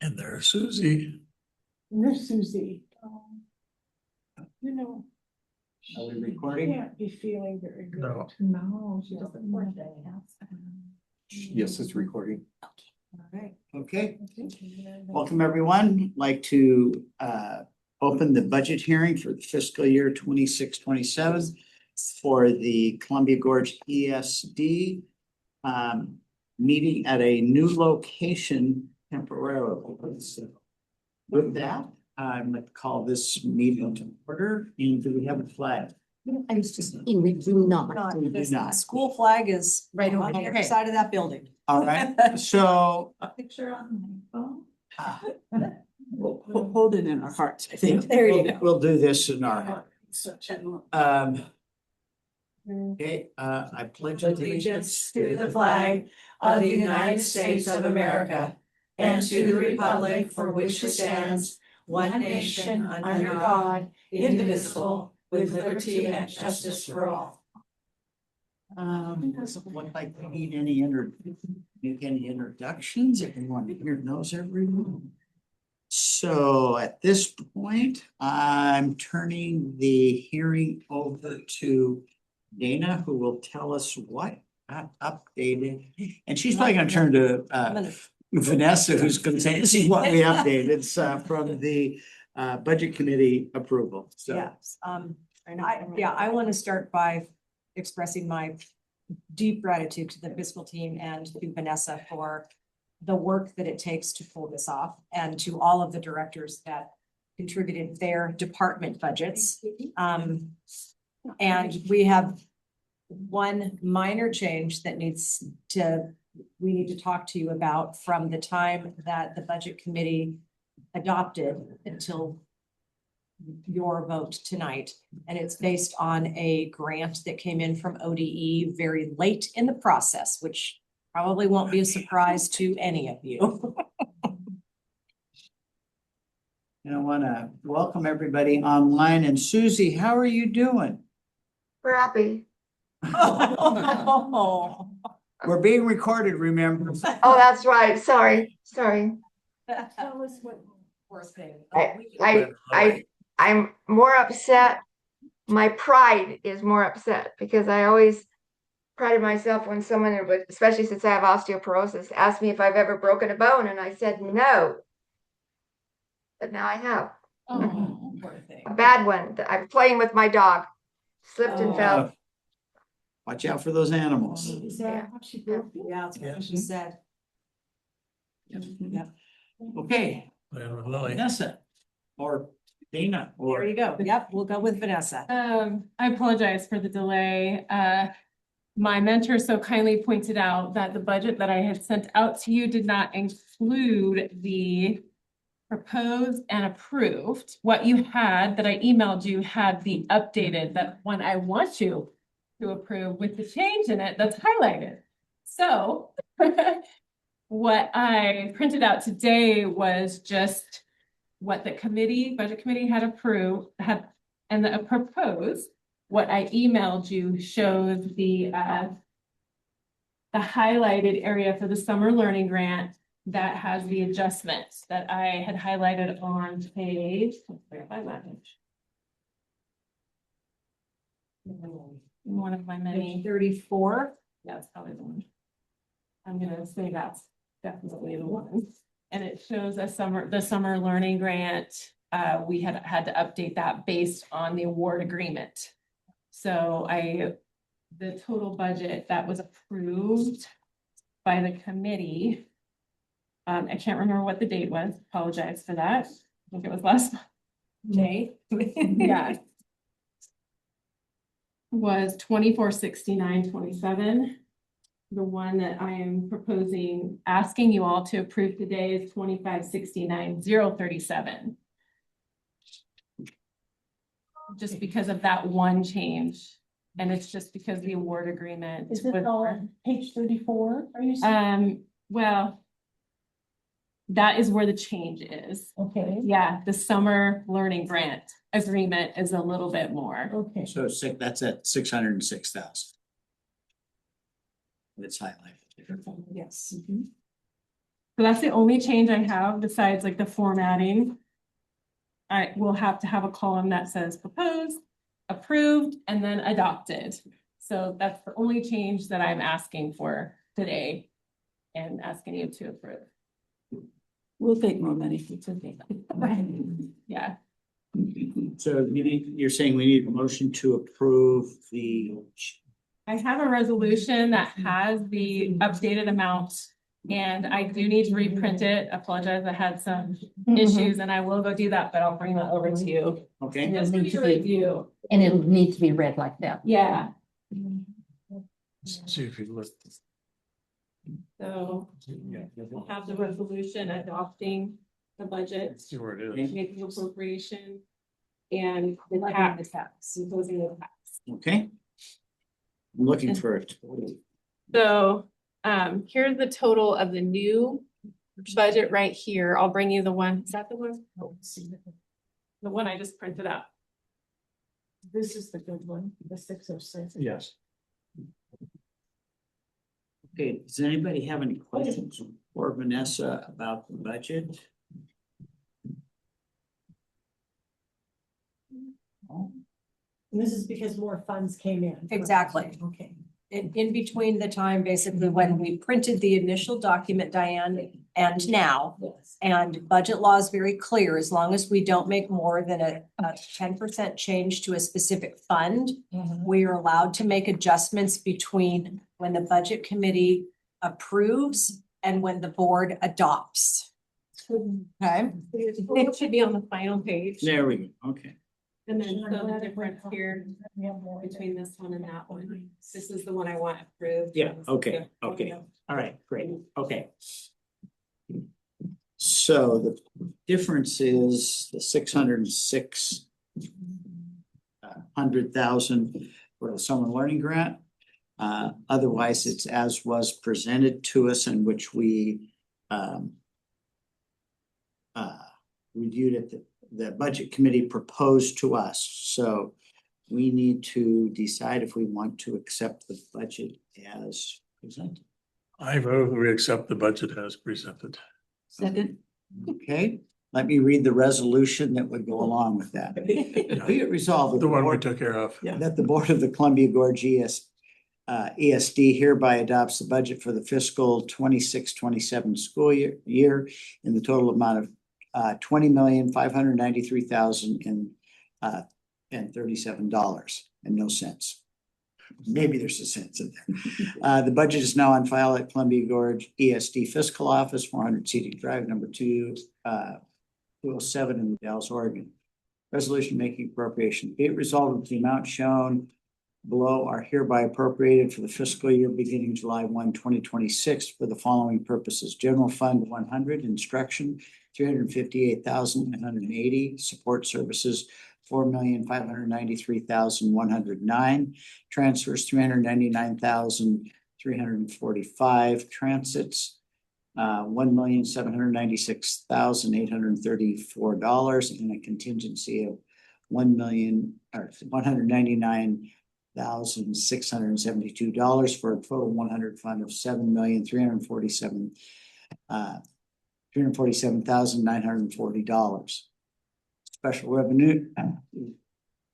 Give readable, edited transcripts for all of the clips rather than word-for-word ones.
And there's Susie. Miss Susie. You know, Are we she recording? can't be feeling very good. No. No, she doesn't. Yes, it's recording. Alright. Okay, welcome everyone. Like to open the budget hearing for the fiscal year 26-27 for the Columbia Gorge ESD meeting at a new location temporarily. So with that, I'm going to call this meeting to order. And do we have a flag? I was just thinking, we do not. We do The not. school flag is Right over on the here. other side of that building. All right, so Picture on my We'll hold it in our hearts, I think. There you go. we'll do this in our Um, okay, I pledge allegiance to the flag of the United States of America and to the republic for which it stands, one nation under God, indivisible, with liberty and justice for all. Doesn't look like we need make any introductions. Everyone here knows everyone. So at this point, I'm turning the hearing over to Dana, who will tell us what got updated. And she's probably gonna turn to Vanessa, who's gonna say, this is what we updated. It's from the budget committee approval. So Yes, I want to start by expressing my deep gratitude to the fiscal team and to Vanessa for the work that it takes to pull this off, and to all of the directors that contributed their department budgets. And we have one minor change that we need to talk to you about from the time that the budget committee adopted until your vote tonight. And it's based on a grant that came in from ODE very late in the process, which probably won't be a surprise to any of you. and I wanna welcome everybody online. And Susie, how are you doing? We're happy. Oh, We're being recorded, remember? Oh, that's right. Sorry. tell us what. worst thing. I'm more upset. My pride is more upset because I always prided myself when someone would, especially since I have osteoporosis, asked me if I've ever broken a bone, and I said no. But now I have Oh, poor thing. a bad one. I'm playing with my dog, slipped and fell. Watch out for those animals. Is that how she broke it? Yeah, that's what she said. Yep. Okay, Lily. Vanessa or Dana There or you go. Yep, we'll go with Vanessa. I apologize for the delay. My mentor so kindly pointed out that the budget that I had sent out to you did not include the proposed and approved. What you had that I emailed you had the updated, that one I want you to approve with the change in it that's highlighted. So what I printed out today was just what the budget committee had approved, and the proposed. What I emailed you shows the highlighted area for the summer learning grant that has the adjustments that I had highlighted on page. Let's verify that page. One of my many. 34. Yeah, it's probably the one. I'm gonna say that's definitely the one. And it shows the summer learning grant. We had to update that based on the award agreement. So the total budget that was approved by the committee. I can't remember what the date was. Apologize for that. I think it was last month. May. Yeah. Was 2469.27. The one that I am proposing, asking you all to approve today is 2569.037. Just because of that one change, and it's just because the award agreement. Is it on page 34? Are you saying? Well, that is where the change is. Okay. Yeah, the summer learning grant agreement is a little bit more. Okay. so that's at 606,000. It's highlighted. Yes. So that's the only change I have besides like the formatting. I will have to have a column that says proposed, approved, and then adopted. So that's the only change that I'm asking for today and asking you to approve. We'll take more money. It's okay. Yeah, So you're saying we need a motion to approve the, I have a resolution that has the updated amount. And I do need to reprint it. Apologize, I had some issues and I will go do that, but I'll bring that over to you. okay? Just for your review. And it'll need to be read like that. Yeah, See if you look. so we'll have the resolution adopting the budget, See where it is. making appropriation. And the tax, imposing the tax. Okay. I'm looking for it. So, here's the total of the new budget right here. I'll bring you the one, is that the one? The one I just printed out. This is the good one, the 606. Yes. Okay, does anybody have any questions for Vanessa about the budget? This is because more funds came in. Exactly. Okay. In between the time, basically, when we printed the initial document, Diane, and now. Yes. And budget law is very clear, as long as we don't make more than a 10% change to a specific fund, we are allowed to make adjustments between when the budget committee approves and when the board adopts. Okay, It should be on the final page. There we go, okay. And then so the difference here between this one and that one. This is the one I want approved. Yeah, okay, okay. All right, great, okay. So the difference is the 606 100,000 for the summer learning grant. Otherwise, it's as was presented to us, in which we reviewed it. The budget committee proposed to us. So we need to decide if we want to accept the budget as presented. I vote we accept the budget as presented. Second. Okay, let me read the resolution that would go along with that. Be it resolved that The the one we board, took care of. that the Board of the Columbia Gorge ESD hereby adopts the budget for the fiscal 26-27 school year in the total amount of $20,593,037 and no cents. Maybe there's a cent in there. The budget is now on file at Columbia Gorge ESD Fiscal Office, 400 Seating Drive, number 207 in Dallas, Oregon. Resolution making appropriation. Be it resolved that the amount shown below are hereby appropriated for the fiscal year beginning July 1, 2026 for the following purposes. General Fund 100, instruction, 358,980, support services, 4,593,109, transfers, 399,345, transits, $1,796,834, and a contingency of $1,199,672 for a total 100 fund of $347,940. Special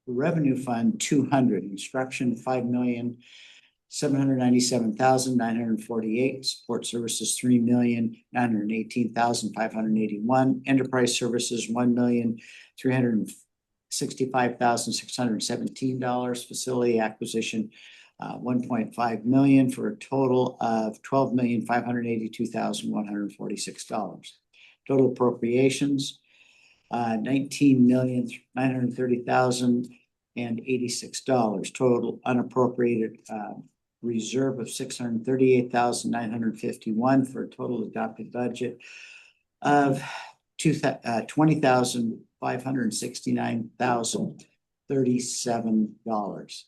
revenue fund 200, instruction 5,797,948, support services 3,918,581, enterprise services $1,365,617, facility acquisition 1.5 million for a total of $12,582,146. Total appropriations 19,930,086. Total unappropriated reserve of 638,951 for a total adopted budget of $20,569,037.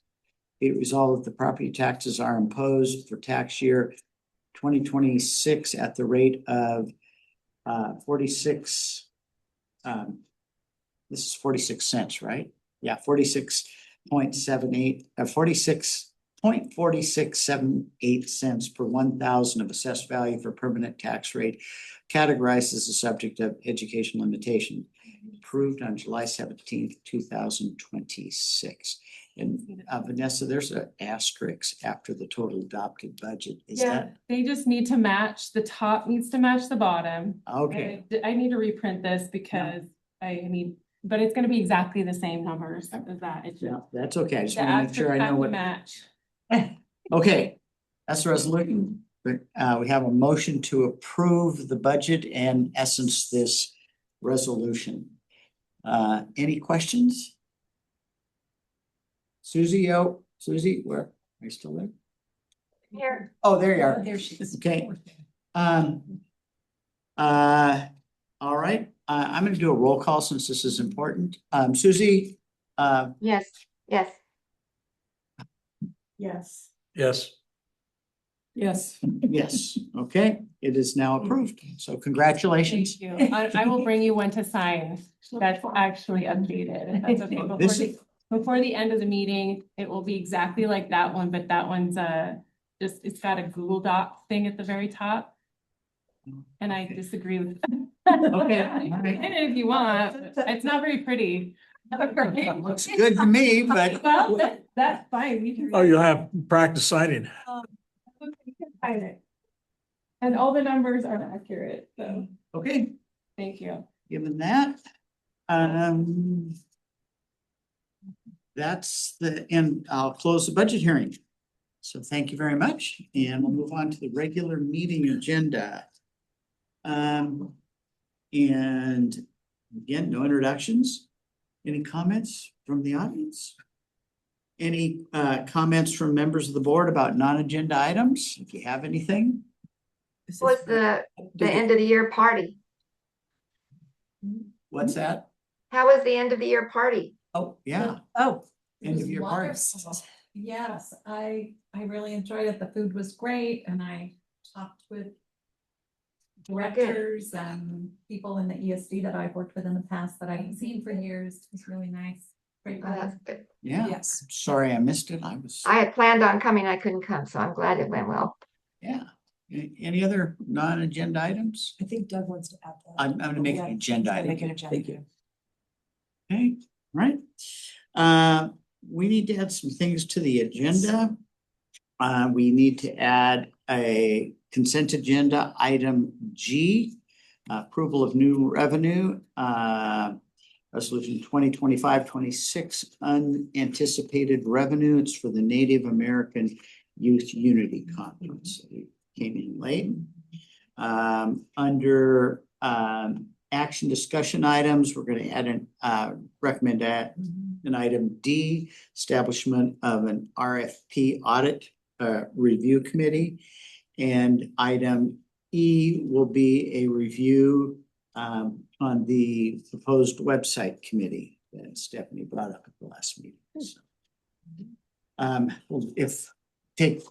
Be it resolved that the property taxes are imposed for tax year 2026 at the rate of 46. This is 46 cents, right? Yeah, 46.78, 46 0.4678 per 1,000 of assessed value for permanent tax rate categorized as a subject of education limitation, approved on July 17th, 2026. And Vanessa, there's an asterisk after the total adopted budget. Is Yeah, they just need to match, the top needs to match the bottom. that, okay, I need to reprint this because but it's gonna be exactly the same numbers as that. It's just- no, that's okay. I just the want to make sure I asterisks know have to what. match. Okay, that's the resolution. But we have a motion to approve the budget and essence this resolution. Any questions? Susie, Susie, where? Are you still there? Here, Oh, there you are. There she is. Okay. All right, I'm gonna do a roll call since this is important. Susie, yes, yes. Yes. Yes, Yes. yes, okay, it is now approved. So congratulations. Thank you. I will bring you one to sign. That's actually updated. That's okay. This is- Before the end of the meeting, it will be exactly like that one, but that one's it's got a Google Doc thing at the very top. And I disagree with. Okay. And if you want, it's not very pretty. Looks good to me, but. Well, that's fine. We can. oh, you'll have practice signing. We can find it. And all the numbers are accurate, so Okay, thank you. given that, that's the end. I'll close the budget hearing. So thank you very much, and we'll move on to the regular meeting agenda. And again, no introductions. Any comments from the audience? Any comments from members of the board about non-agenda items? If you have anything? Was the end of the year party? What's that? How was the end of the year party? Oh, yeah, Oh, end of year party. Yes, I really enjoyed it. The food was great and I talked with directors and people in the ESD that I've worked with in the past that I haven't seen for years. It was really nice. Great. Oh, that's good. Yeah, yes. sorry I missed it. I had planned on coming, I couldn't come, so I'm glad it went well. Yeah. Any other non-agenda items? I think Doug wants to add that. I'm gonna make an Yeah, agenda Gonna item. Make an agenda. Okay, right. We need to add some things to the agenda. We need to add a consent agenda item G, approval of new revenue, resolution 2025-26 unanticipated revenue. It's for the Native American Youth Unity Conference. It came in late. Under action discussion items, we're going to add recommend an item D, establishment of an RFP audit review committee. And item E will be a review on the proposed website committee that Stephanie brought up at the last meeting. So, if take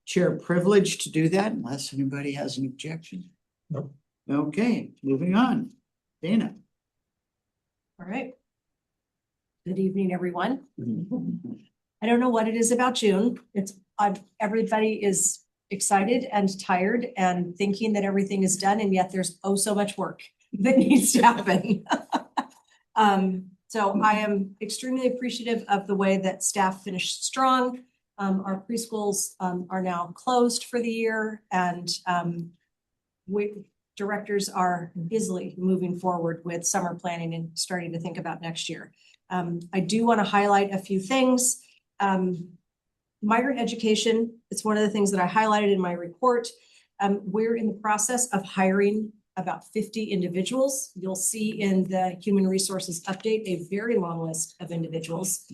chair privilege to do that, unless anybody has an objection. Nope. Okay, moving on. Dana. All right. Good evening, everyone. I don't know what it is about June. Everybody is excited and tired and thinking that everything is done, and yet there's oh so much work that needs to happen. So I am extremely appreciative of the way that staff finished strong. Our preschools are now closed for the year, and directors are busily moving forward with summer planning and starting to think about next year. I do want to highlight a few things. Migrant education, it's one of the things that I highlighted in my report. We're in the process of hiring about 50 individuals. You'll see in the human resources update a very long list of individuals.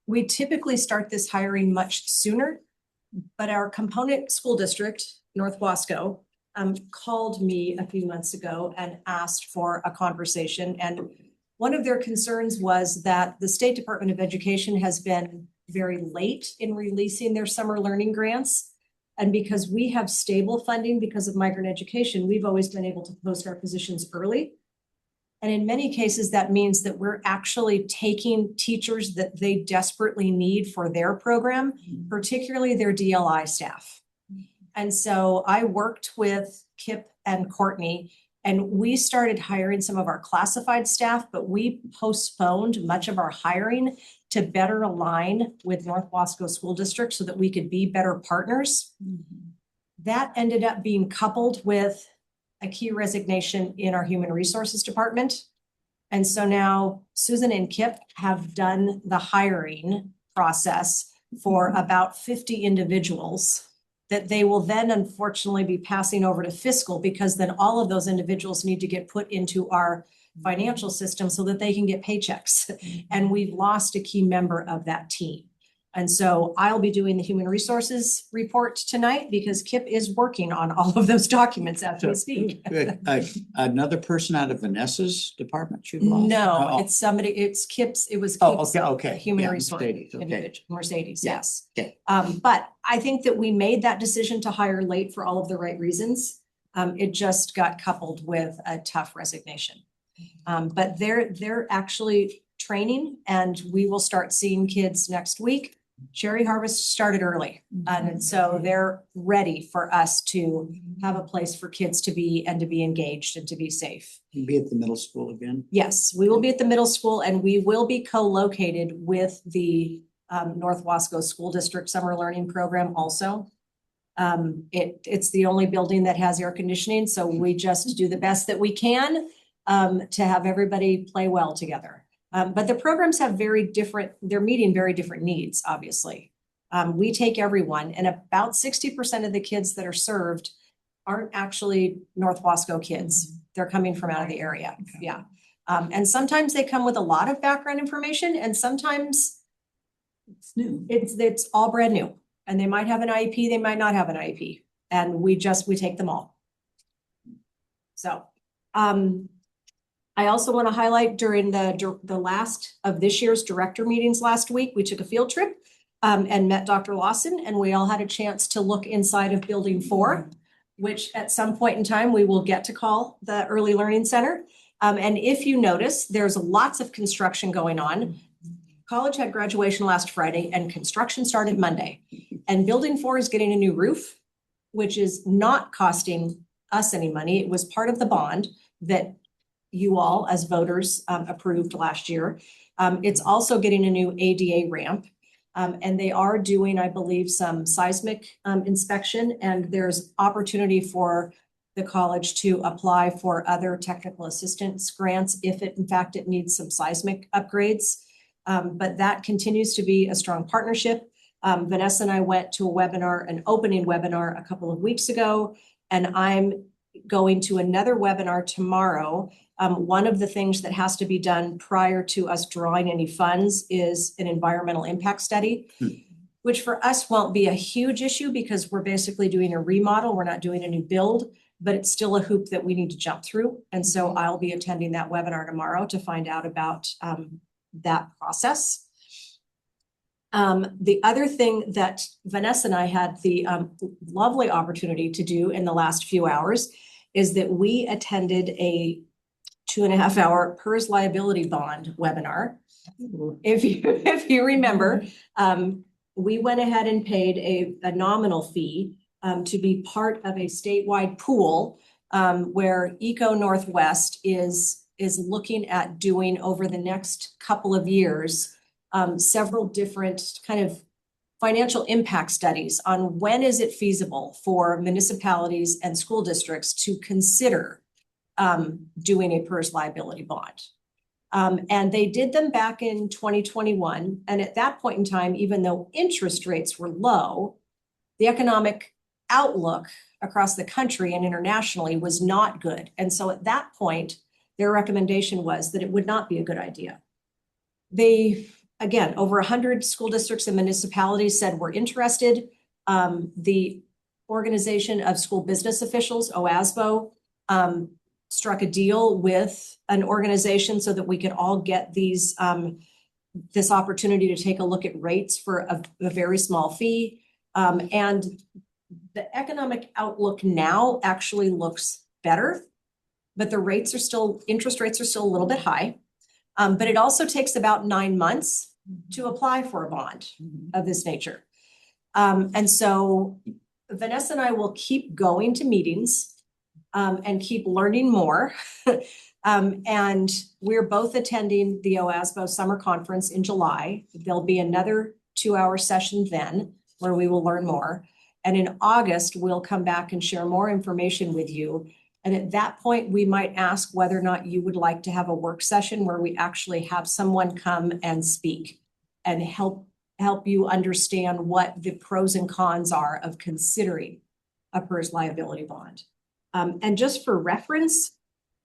We typically start this hiring much sooner, but our component school district, North Wasco, called me a few months ago and asked for a conversation. And one of their concerns was that the State Department of Education has been very late in releasing their summer learning grants. And because we have stable funding because of migrant education, we've always been able to post our positions early. And in many cases, that means that we're actually taking teachers that they desperately need for their program, particularly their DLI staff. And so I worked with Kip and Courtney, and we started hiring some of our classified staff, but we postponed much of our hiring to better align with North Wasco School District so that we could be better partners. That ended up being coupled with a key resignation in our human resources department. And so now Susan and Kip have done the hiring process for about 50 individuals that they will then unfortunately be passing over to fiscal, because then all of those individuals need to get put into our financial system so that they can get paychecks. And we've lost a key member of that team. And so I'll be doing the human resources report tonight because Kip is working on all of those documents as we speak. Good. Another person out of Vanessa's department you lost? No, Oh, it's somebody, it's Kip's, it was Oh, Kip's okay. human Yeah, resource Mercedes, okay. individual, Mercedes, Yeah, yes. okay. But I think that we made that decision to hire late for all of the right reasons. It just got coupled with a tough resignation. But they're actually training, and we will start seeing kids next week. Cherry harvest started early, and so they're ready for us to have a place for kids to be and to be engaged and to be safe. You'll be at the middle school again? Yes, we will be at the middle school, and we will be co-located with the North Wasco School District Summer Learning Program also. It's the only building that has air conditioning, so we just do the best that we can to have everybody play well together. But the programs have they're meeting very different needs, obviously. We take everyone, and about 60% of the kids that are served aren't actually North Wasco kids. They're coming from out of the area, yeah. And sometimes they come with a lot of background information, and sometimes It's new. it's all brand new. And they might have an IEP, they might not have an IEP, and we take them all. So, I also want to highlight during the last of this year's director meetings last week, we took a field trip and met Dr. Lawson, and we all had a chance to look inside of Building 4, which at some point in time we will get to call the Early Learning Center. And if you notice, there's lots of construction going on. College had graduation last Friday and construction started Monday. And Building 4 is getting a new roof, which is not costing us any money. It was part of the bond that you all as voters approved last year. It's also getting a new ADA ramp. And they are doing, I believe, some seismic inspection, and there's opportunity for the college to apply for other technical assistance grants if in fact it needs some seismic upgrades. But that continues to be a strong partnership. Vanessa and I went to a webinar, an opening webinar a couple of weeks ago, and I'm going to another webinar tomorrow. One of the things that has to be done prior to us drawing any funds is an environmental impact study, which for us won't be a huge issue because we're basically doing a remodel. We're not doing a new build, but it's still a hoop that we need to jump through. And so I'll be attending that webinar tomorrow to find out about that process. The other thing that Vanessa and I had the lovely opportunity to do in the last few hours is that we attended a 2.5-hour PERS liability bond webinar. If you remember, we went ahead and paid a nominal fee to be part of a statewide pool where Eco Northwest is looking at doing over the next couple of years several different kind of financial impact studies on when is it feasible for municipalities and school districts to consider doing a PERS liability bond. And they did them back in 2021. And at that point in time, even though interest rates were low, the economic outlook across the country and internationally was not good. And so at that point, their recommendation was that it would not be a good idea. They, again, over 100 school districts and municipalities said we're interested. The Organization of School Business Officials, OASBO, struck a deal with an organization so that we could all get these this opportunity to take a look at rates for a very small fee. And the economic outlook now actually looks better but interest rates are still a little bit high. But it also takes about 9 months to apply for a bond of this nature. And so Vanessa and I will keep going to meetings and keep learning more. And we're both attending the OASBO Summer Conference in July. There'll be another 2-hour session then where we will learn more. And in August, we'll come back and share more information with you. And at that point, we might ask whether or not you would like to have a work session where we actually have someone come and speak and help you understand what the pros and cons are of considering a PERS liability bond. And just for reference,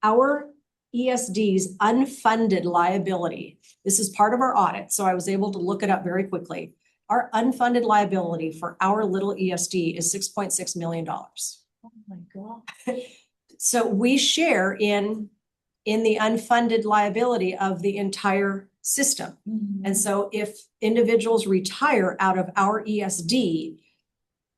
our ESD's unfunded liability, this is part of our audit, so I was able to look it up very quickly. Our unfunded liability for our little ESD is $6.6 million. Oh my God. So we share in the unfunded liability of the entire system. And so if individuals retire out of our ESD,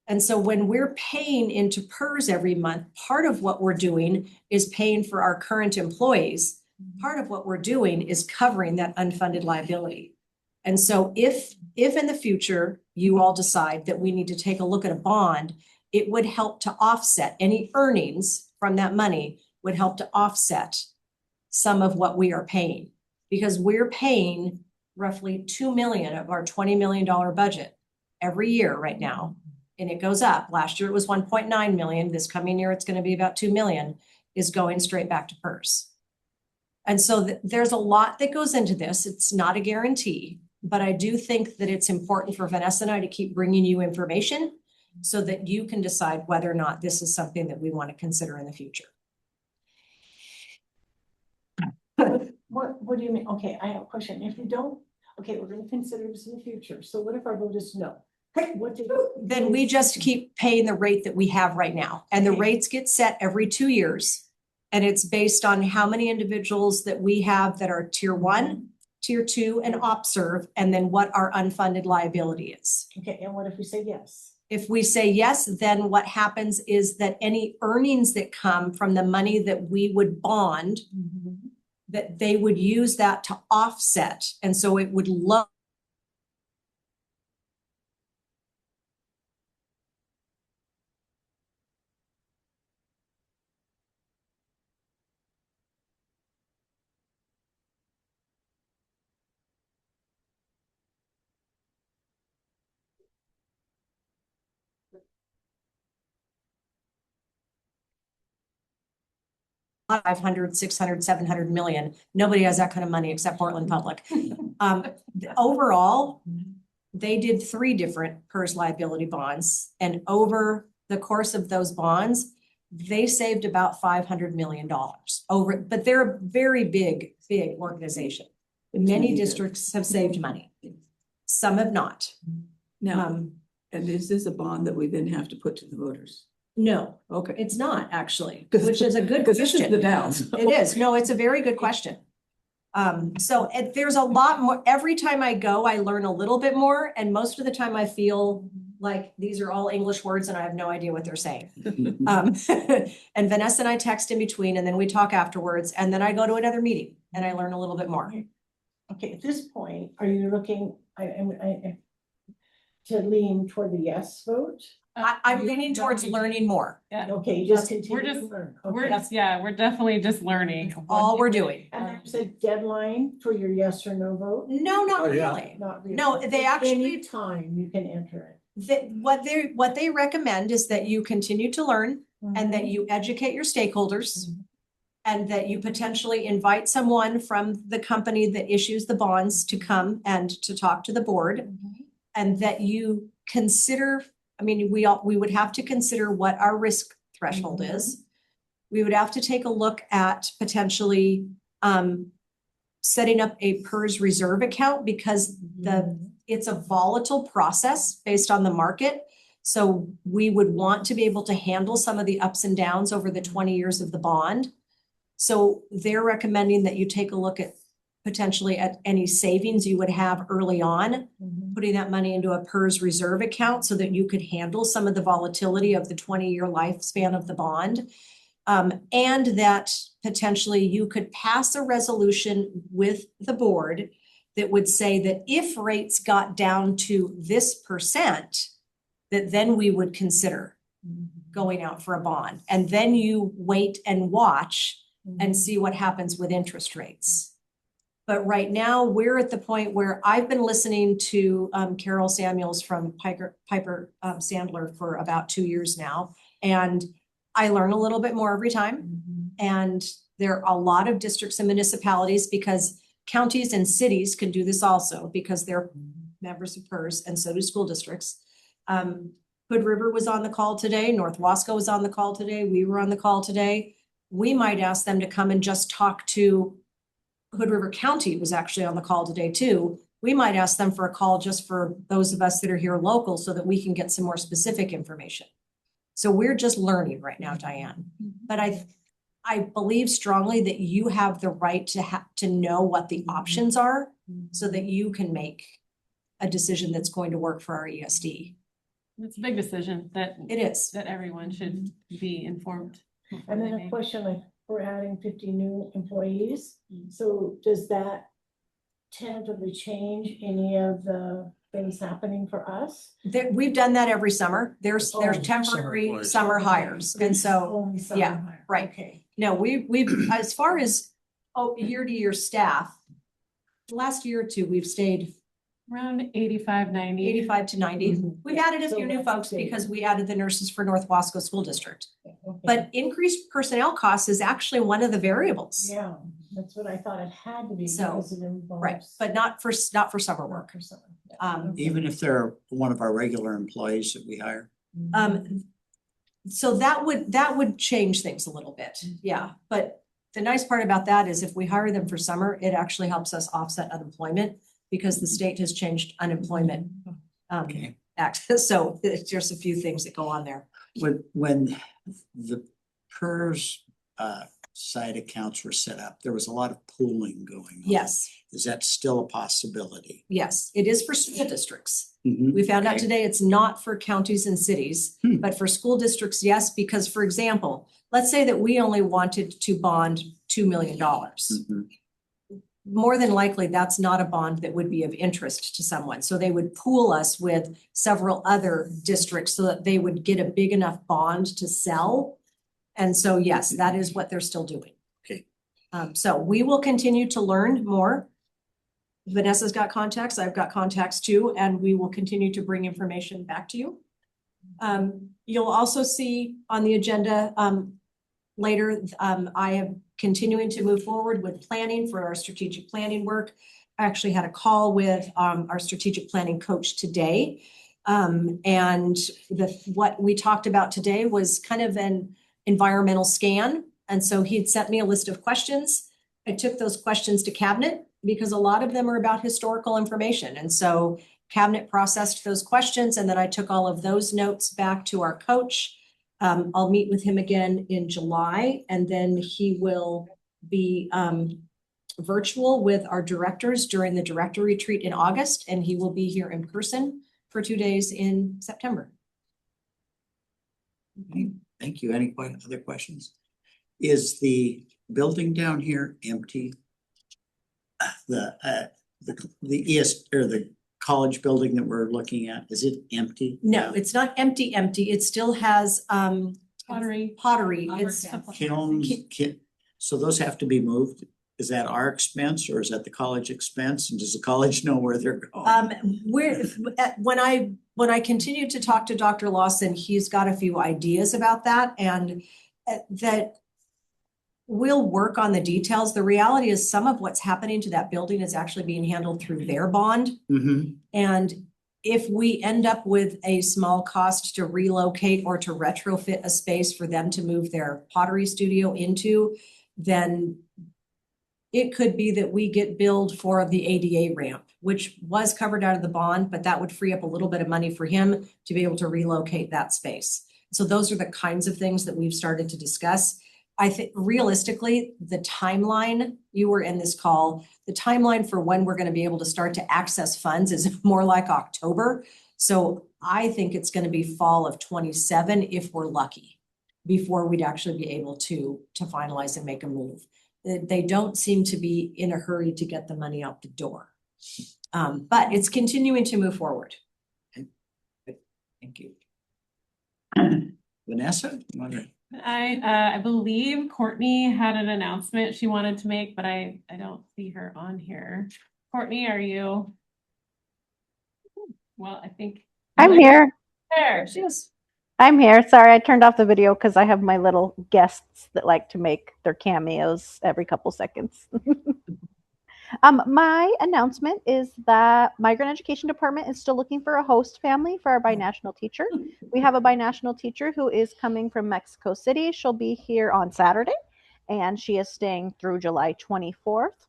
and so when we're paying into PERS every month, part of what we're doing is paying for our current employees. Part of what we're doing is covering that unfunded liability. And so if in the future you all decide that we need to take a look at a bond, it would help to offset any earnings from that money, would help to offset some of what we are paying, because we're paying roughly 2 million of our $20 million budget every year right now. And it goes up. Last year it was 1.9 million. This coming year it's going to be about 2 million, is going straight back to PERS. And so there's a lot that goes into this. It's not a guarantee, but I do think that it's important for Vanessa and I to keep bringing you information so that you can decide whether or not this is something that we want to consider in the future. What do you mean? Okay, I have a question. If you don't, okay, we're gonna consider this in the future. So what if our vote is no? What do Then we just keep paying the rate that we have right now. And the Okay. rates get set every 2 years. And it's based on how many individuals that we have that are tier 1, tier 2, and OPSERV, and then what our unfunded liability is. Okay, and what if we say yes? If we say yes, then what happens is that any earnings that come from the money that we would bond, that they would use that to offset. And so it would lower $500, $600, $700 million. Nobody has that kind of money except Portland Public. Overall, they did 3 different PERS liability bonds. And over the course of those bonds, they saved about $500 million over, but they're a very big organization. Many districts have saved money. Some have not. Now, and is this a bond that we then have to put to the voters? No, Okay. it's not actually, which is a good Because this is question. the downs. It is. No, it's a very good question. There's a lot more. Every time I go, I learn a little bit more. And most of the time I feel like these are all English words and I have no idea what they're saying. And Vanessa and I text in between and then we talk afterwards. And then I go to another meeting and I learn a little bit more. Okay, at this point, are you looking, to lean toward the yes vote? I'm leaning towards learning more. Okay, you just We're continue just- to learn. We're Okay. just, we're definitely just learning. All we're doing. And there's a deadline for your yes or no vote? No, not Oh, yeah. really. Not really. No, they actually- Any time you can enter What they recommend is that you continue to learn it. and that you educate your stakeholders and that you potentially invite someone from the company that issues the bonds to come and to talk to the board, and that you consider, I mean, we would have to consider what our risk threshold is. We would have to take a look at potentially setting up a PERS reserve account because it's a volatile process based on the market. So we would want to be able to handle some of the ups and downs over the 20 years of the bond. So they're recommending that you take a look at potentially at any savings you would have early on, putting that money into a PERS reserve account so that you could handle some of the volatility of the 20-year lifespan of the bond. And that potentially you could pass a resolution with the board that would say that if rates got down to this percent, that then we would consider going out for a bond. And then you wait and watch and see what happens with interest rates. But right now, we're at the point where I've been listening to Carol Samuels from Piper Sandler for about 2 years now. And I learn a little bit more every time. And there are a lot of districts and municipalities, because counties and cities can do this also because they're members of PERS, and so do school districts. Hood River was on the call today. North Wasco was on the call today. We were on the call today. We might ask them to come and just talk to Hood River County was actually on the call today too. We might ask them for a call just for those of us that are here local so that we can get some more specific information. So we're just learning right now, Diane. But I believe strongly that you have the right to know what the options are so that you can make a decision that's going to work for our ESD. It's a big decision that It is. that everyone should be informed. before And they then a make. question, like, we're adding 50 new employees, so does that tentatively change any of the things happening for us? We've done that every summer. There's Oh, temporary summer summer hires. And so, Only summer yeah, hire. right. Okay. no, we've, as far as year-to-year staff, the last year or two, we've stayed Around 85, 90. 85 to 90. Mhm. We've added a So few new that's folks stable. because we added the nurses for North Wasco School District. Okay. But increased personnel costs is actually one of the variables. Yeah, that's what I thought it had to be. So, because it involves- Right, but not for summer work. For summer. Yeah. Um, Even if they're one of our regular employees that we hire. So that would change things a little bit, yeah. But the nice part about that is if we hire them for summer, it actually helps us offset unemployment because the state has changed unemployment Okay. act. So there's just a few things that go on there. When the PERS side accounts were set up, there was a lot of pooling going on. Yes, Is that still a possibility? yes, it is for school districts. Mhm. We found out Okay. today it's not for counties and cities, but for school districts, yes, because for example, let's say that we only wanted to bond $2 million. Mhm. More than likely, that's not a bond that would be of interest to someone. So they would pool us with several other districts so that they would get a big enough bond to sell. And so, yes, that is what they're still doing. Okay. So we will continue to learn more. Vanessa's got contacts, I've got contacts too, and we will continue to bring information back to you. You'll also see on the agenda, later, I am continuing to move forward with planning for our strategic planning work. I actually had a call with our strategic planning coach today. And what we talked about today was kind of an environmental scan. And so he had sent me a list of questions. I took those questions to cabinet because a lot of them are about historical information. And so cabinet processed those questions, and then I took all of those notes back to our coach. I'll meet with him again in July, and then he will be virtual with our directors during the director retreat in August, and he will be here in person for 2 days in September. Okay, thank you. Any other questions? Is the building down here empty? The ES or the college building that we're looking at, is it empty? No, it's not empty. It still has Pottery. pottery. Pottery It's stuff like that. Kilns, so those have to be moved? Is that our expense or is that the college expense? And does the college know where they're going? When I continued to talk to Dr. Lawson, he's got a few ideas about that, and that we'll work on the details. The reality is some of what's happening to that building is actually being handled through their bond. Mhm. And if we end up with a small cost to relocate or to retrofit a space for them to move their pottery studio into, then it could be that we get billed for the ADA ramp, which was covered out of the bond, but that would free up a little bit of money for him to be able to relocate that space. So those are the kinds of things that we've started to discuss. I think realistically, the timeline, you were in this call, the timeline for when we're going to be able to start to access funds is more like October. So I think it's going to be fall of 27 if we're lucky. before we'd actually be able to finalize and make a move. They don't seem to be in a hurry to get the money out the door. But it's continuing to move forward. Thank you. Vanessa, you want to? I believe Courtney had an announcement she wanted to make, but I don't see her on here. Courtney, are you? Well, I think. I'm here. There, she is. I'm here. Sorry, I turned off the video because I have my little guests that like to make their cameos every couple seconds. My announcement is that Migrant Education Department is still looking for a host family for our binational teacher. We have a binational teacher who is coming from Mexico City. She'll be here on Saturday, and she is staying through July 24th.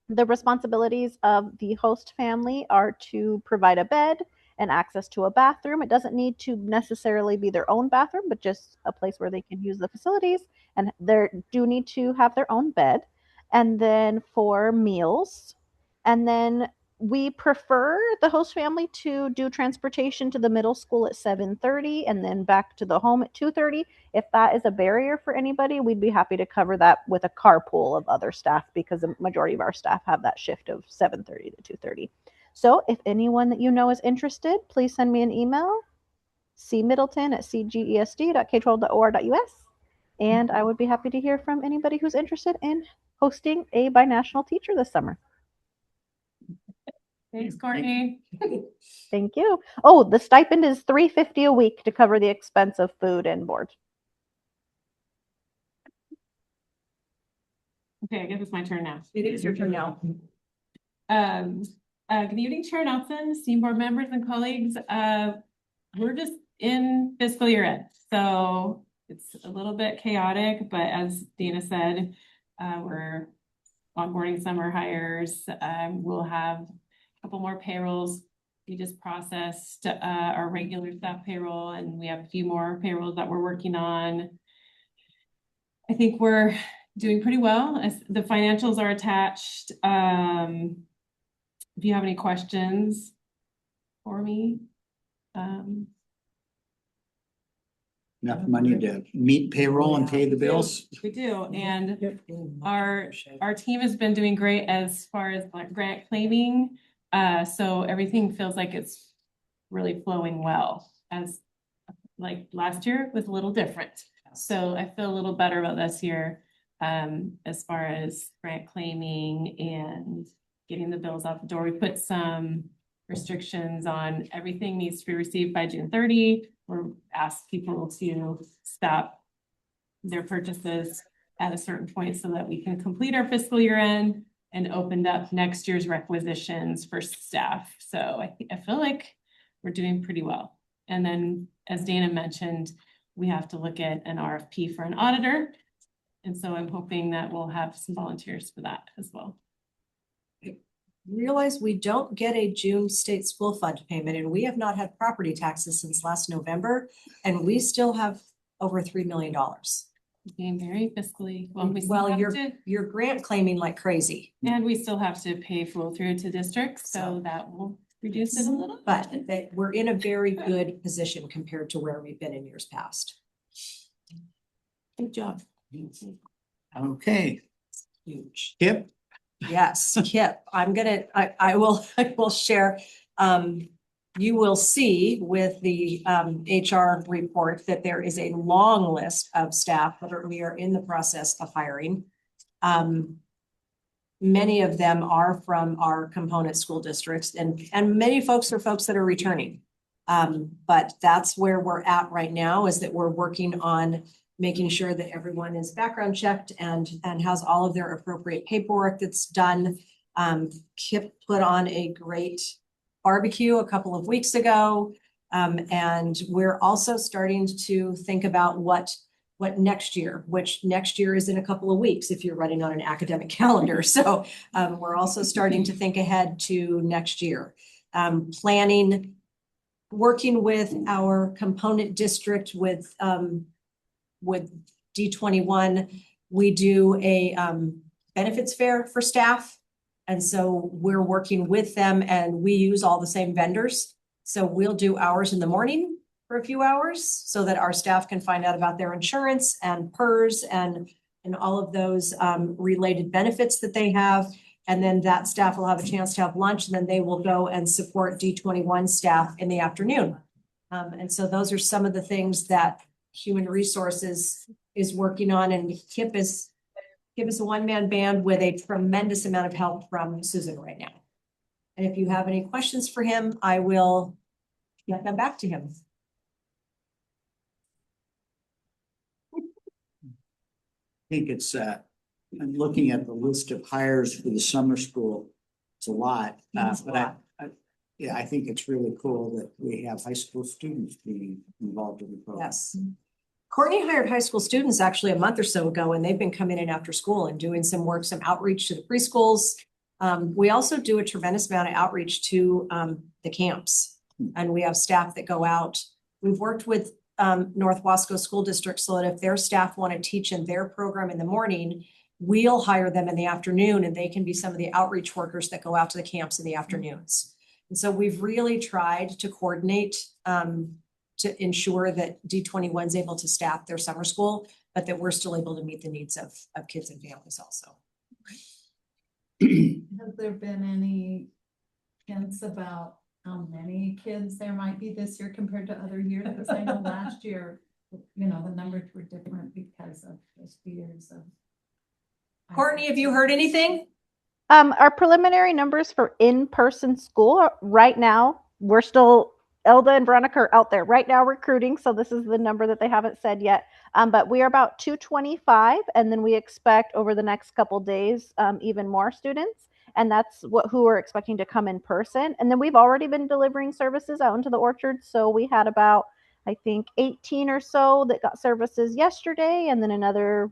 The responsibilities of the host family are to provide a bed and access to a bathroom. It doesn't need to necessarily be their own bathroom, but just a place where they can use the facilities. And they do need to have their own bed. And then for meals, and then we prefer the host family to do transportation to the middle school at 7:30 and then back to the home at 2:30. If that is a barrier for anybody, we'd be happy to cover that with a carpool of other staff because the majority of our staff have that shift of 7:30 to 2:30. So if anyone that you know is interested, please send me an email, cmiddleton@cgesd.k12.or.us, and I would be happy to hear from anybody who's interested in hosting a binational teacher this summer. Thanks, Courtney. Thank you. Oh, the stipend is $350 a week to cover the expense of food and board. Okay, I guess it's my turn now. It is your turn now. Good evening, Chair Nelson, esteemed board members and colleagues. We're just in fiscal year end, so it's a little bit chaotic, but as Dana said, we're onboarding summer hires. We'll have a couple more payrolls. We just processed our regular staff payroll, and we have a few more payrolls that we're working on. I think we're doing pretty well. As the financials are attached. If you have any questions for me. Enough money to meet payroll and pay the bills? We do, and our team has been doing great as far as like grant claiming. So everything feels like it's really flowing well, as like last year was a little different. So I feel a little better about this year, as far as grant claiming and getting the bills out the door. We put some restrictions on everything needs to be received by June 30. We're asked people to stop their purchases at a certain point so that we can complete our fiscal year end and opened up next year's requisitions for staff. So I feel like we're doing pretty well. And then, as Dana mentioned, we have to look at an RFP for an auditor. And so I'm hoping that we'll have some volunteers for that as well. Realize we don't get a June state school fund payment, and we have not had property taxes since last November, and we still have over $3 million. Being very fiscally, well, we still Well, have you're to, grant claiming like crazy, and we still have to pay flow through to districts, so that will reduce it a little. but we're in a very good position compared to where we've been in years past. Good job. Okay, Huge. Kip, Yes, Kip, I will share. You will see with the HR report that there is a long list of staff that we are in the process of hiring. Many of them are from our component school districts, and many folks are folks that are returning. But that's where we're at right now, is that we're working on making sure that everyone is background checked and has all of their appropriate paperwork that's done. Kip put on a great barbecue a couple of weeks ago. And we're also starting to think about what next year, which next year is in a couple of weeks if you're running on an academic calendar. So we're also starting to think ahead to next year. Planning, working with our component district with D21, we do a benefits fair for staff. And so we're working with them, and we use all the same vendors. So we'll do ours in the morning for a few hours so that our staff can find out about their insurance and PERS and all of those related benefits that they have. And then that staff will have a chance to have lunch, and then they will go and support D21 staff in the afternoon. And so those are some of the things that Human Resources is working on, and Kip is a one-man band with a tremendous amount of help from Susan right now. And if you have any questions for him, I will get them back to him. I think it's, I'm looking at the list of hires for the summer school. It's a lot, but yeah, I think it's really cool that we have high school students being involved in the program. Yes. Courtney hired high school students actually a month or so ago, and they've been coming in after school and doing some work, some outreach to the preschools. We also do a tremendous amount of outreach to the camps, and we have staff that go out. We've worked with North Wasco School District so that if their staff want to teach in their program in the morning, we'll hire them in the afternoon, and they can be some of the outreach workers that go out to the camps in the afternoons. And so we've really tried to coordinate to ensure that D21 is able to staff their summer school, but that we're still able to meet the needs of kids and families also. Has there been any hints about how many kids there might be this year compared to other years? Because I know last year, you know, the numbers were different because of those fears of. Courtney, have you heard anything? Our preliminary numbers for in-person school right now, we're still, Elda and Veronica are out there right now recruiting. So this is the number that they haven't said yet. But we are about 225. And then we expect over the next couple days, even more students. And that's who we're expecting to come in person. And then we've already been delivering services out into the orchard. So we had about, I think, 18 or so that got services yesterday, and then another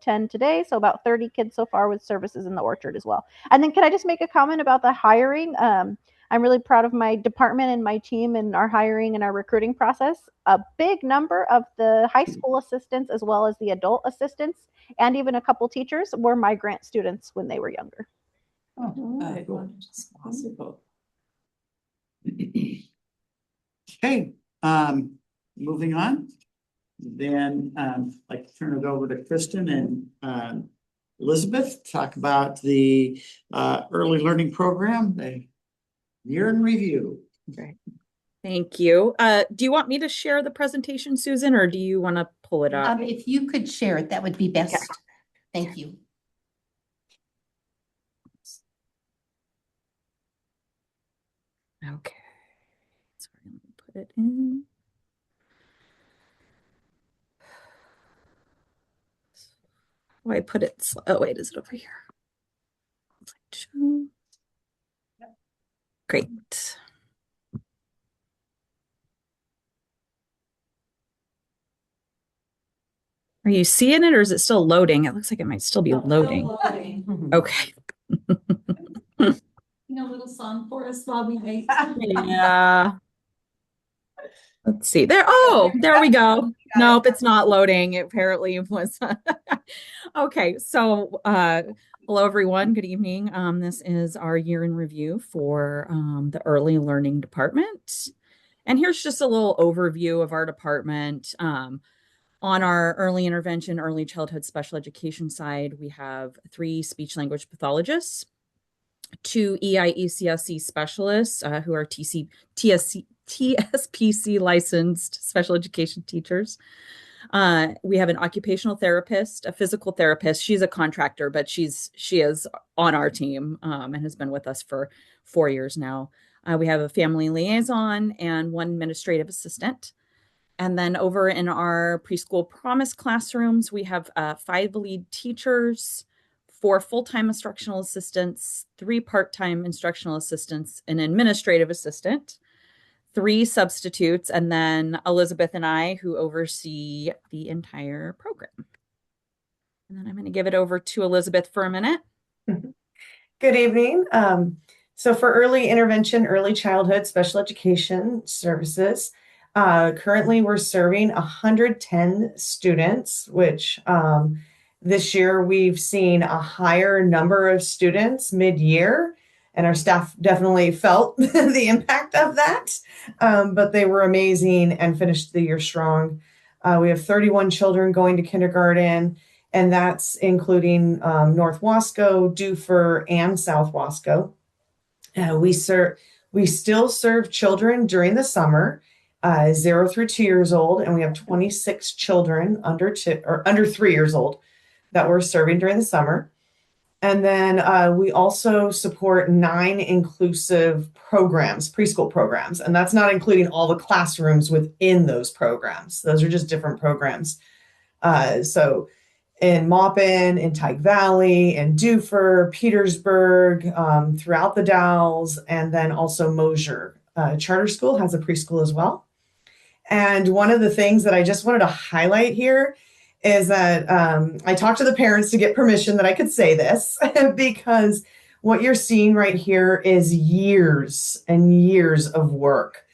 10 today. So about 30 kids so far with services in the orchard as well. And then can I just make a comment about the hiring? I'm really proud of my department and my team and our hiring and our recruiting process. A big number of the high school assistants, as well as the adult assistants, and even a couple teachers were migrant students when they were younger. Cool. Okay, moving on. Then I'd like to turn it over to Kristen and Elizabeth to talk about the early learning program, the year in review. Great. Thank you. Do you want me to share the presentation, Susan, or do you want to pull it up? If you could share it, that would be best. Okay. Thank you. Okay. Sorry, let me put it in. Oh, I put it. Oh, wait, is it over here? Great. Are you seeing it, or is it still loading? It looks like it might still be loading. Okay. A little song for us while we wait. Yeah. Let's see there. Oh, there we go. Nope, it's not loading. It apparently was. Okay, so hello everyone. Good evening. This is our year in review for the early learning department. And here's just a little overview of our department. On our early intervention, early childhood special education side, we have 3 speech language pathologists, 2 EIECSC specialists who are TSPC licensed special education teachers. We have an occupational therapist, a physical therapist. She's a contractor, but she is on our team and has been with us for 4 years now. We have a family liaison and 1 administrative assistant. And then over in our preschool promise classrooms, we have 5 lead teachers, 4 full-time instructional assistants, 3 part-time instructional assistants, an administrative assistant, 3 substitutes, and then Elizabeth and I, who oversee the entire program. And then I'm going to give it over to Elizabeth for a minute. Good evening. So for early intervention, early childhood special education services, currently we're serving 110 students, which this year we've seen a higher number of students mid-year. and our staff definitely felt the impact of that. But they were amazing and finished the year strong. We have 31 children going to kindergarten, and that's including North Wasco, Dufur, and South Wasco. We still serve children during the summer, 0 through 2 years old, and we have 26 children under 3 years old that we're serving during the summer. And then we also support 9 inclusive programs, preschool programs, and that's not including all the classrooms within those programs. Those are just different programs. So in Maupin, in Tyke Valley, in Dufur, Petersburg, throughout the Dalles, and then also Mosier. Charter school has a preschool as well. And one of the things that I just wanted to highlight here is that I talked to the parents to get permission that I could say this because what you're seeing right here is years and years of work.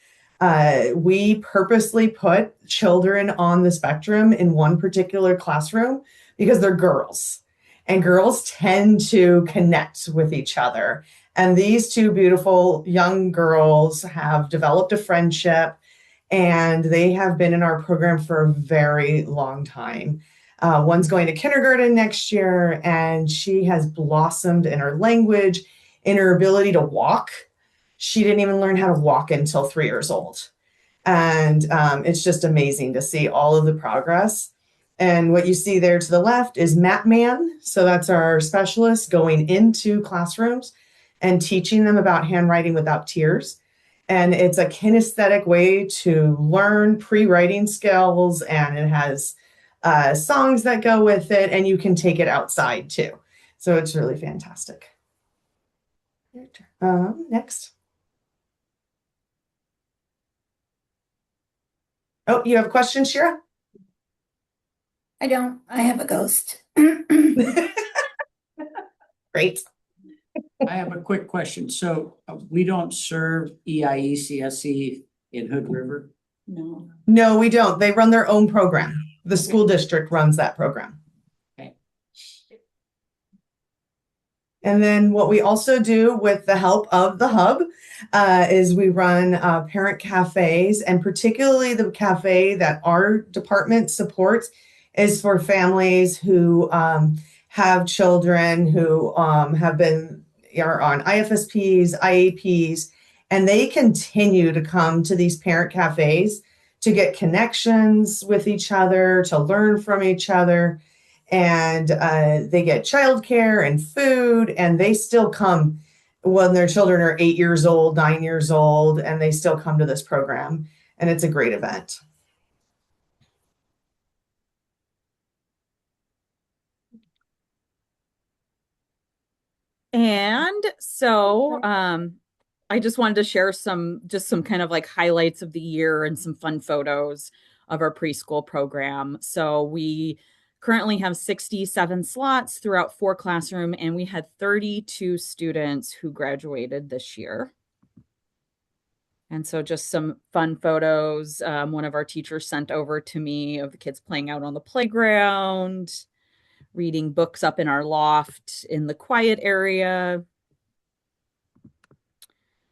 We purposely put children on the spectrum in one particular classroom because they're girls, and girls tend to connect with each other. And these two beautiful young girls have developed a friendship, and they have been in our program for a very long time. One's going to kindergarten next year, and she has blossomed in her language, in her ability to walk. She didn't even learn how to walk until 3 years old. And it's just amazing to see all of the progress. And what you see there to the left is Map Man. So that's our specialist going into classrooms and teaching them about handwriting without tears. And it's a kinesthetic way to learn pre-writing skills, and it has songs that go with it, and you can take it outside too. So it's really fantastic. Next. Oh, you have a question, Shira? I don't. I have a ghost. Great. I have a quick question. So we don't serve EIECSE in Hood River? No. No, we don't. They run their own program. The school district runs that program. Okay. And then what we also do with the help of the hub is we run parent cafes, and particularly the cafe that our department supports is for families who have children who are on IFSPs, IAPs, and they continue to come to these parent cafes to get connections with each other, to learn from each other. And they get childcare and food, and they still come when their children are 8 years old, 9 years old, and they still come to this program. And it's a great event. And so I just wanted to share some kind of like highlights of the year and some fun photos of our preschool program. So we currently have 67 slots throughout 4 classrooms, and we had 32 students who graduated this year. And so just some fun photos. One of our teachers sent over to me of the kids playing out on the playground, reading books up in our loft in the quiet area.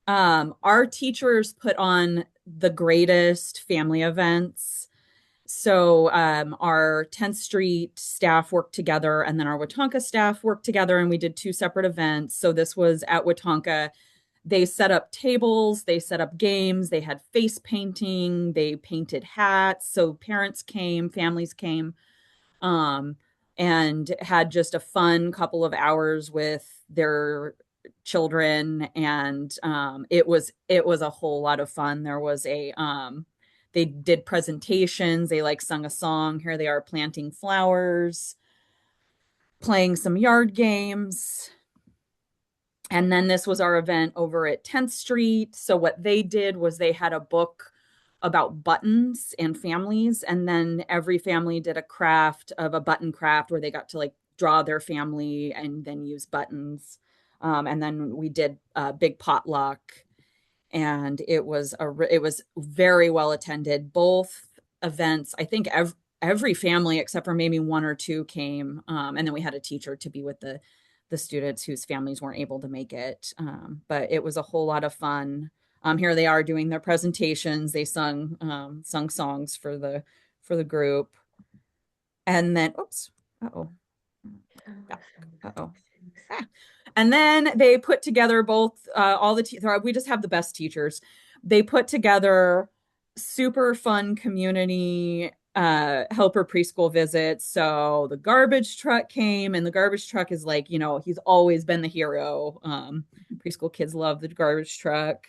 Our teachers put on the greatest family events. So our 10th Street staff worked together, and then our Wetumpka staff worked together, and we did 2 separate events. So this was at Wetumpka. They set up tables, they set up games, they had face painting, they painted hats. So parents came, families came, and had just a fun couple of hours with their children. And it was a whole lot of fun. There was they did presentations, they like sung a song. Here they are planting flowers, playing some yard games. And then this was our event over at 10th Street. So what they did was they had a book about buttons and families. And then every family did a craft of a button craft where they got to like draw their family and then use buttons. And then we did a big potluck, and it was very well attended. Both events, I think every family except for maybe 1 or 2 came. And then we had a teacher to be with the the students whose families weren't able to make it. But it was a whole lot of fun. Here they are doing their presentations. They sung songs for the group. And then, oops, uh-oh. Yeah, uh-oh. Ah. And then they put together both, we just have the best teachers. They put together super fun community helper preschool visits. So the garbage truck came, and the garbage truck is like, he's always been the hero. Preschool kids love the garbage truck.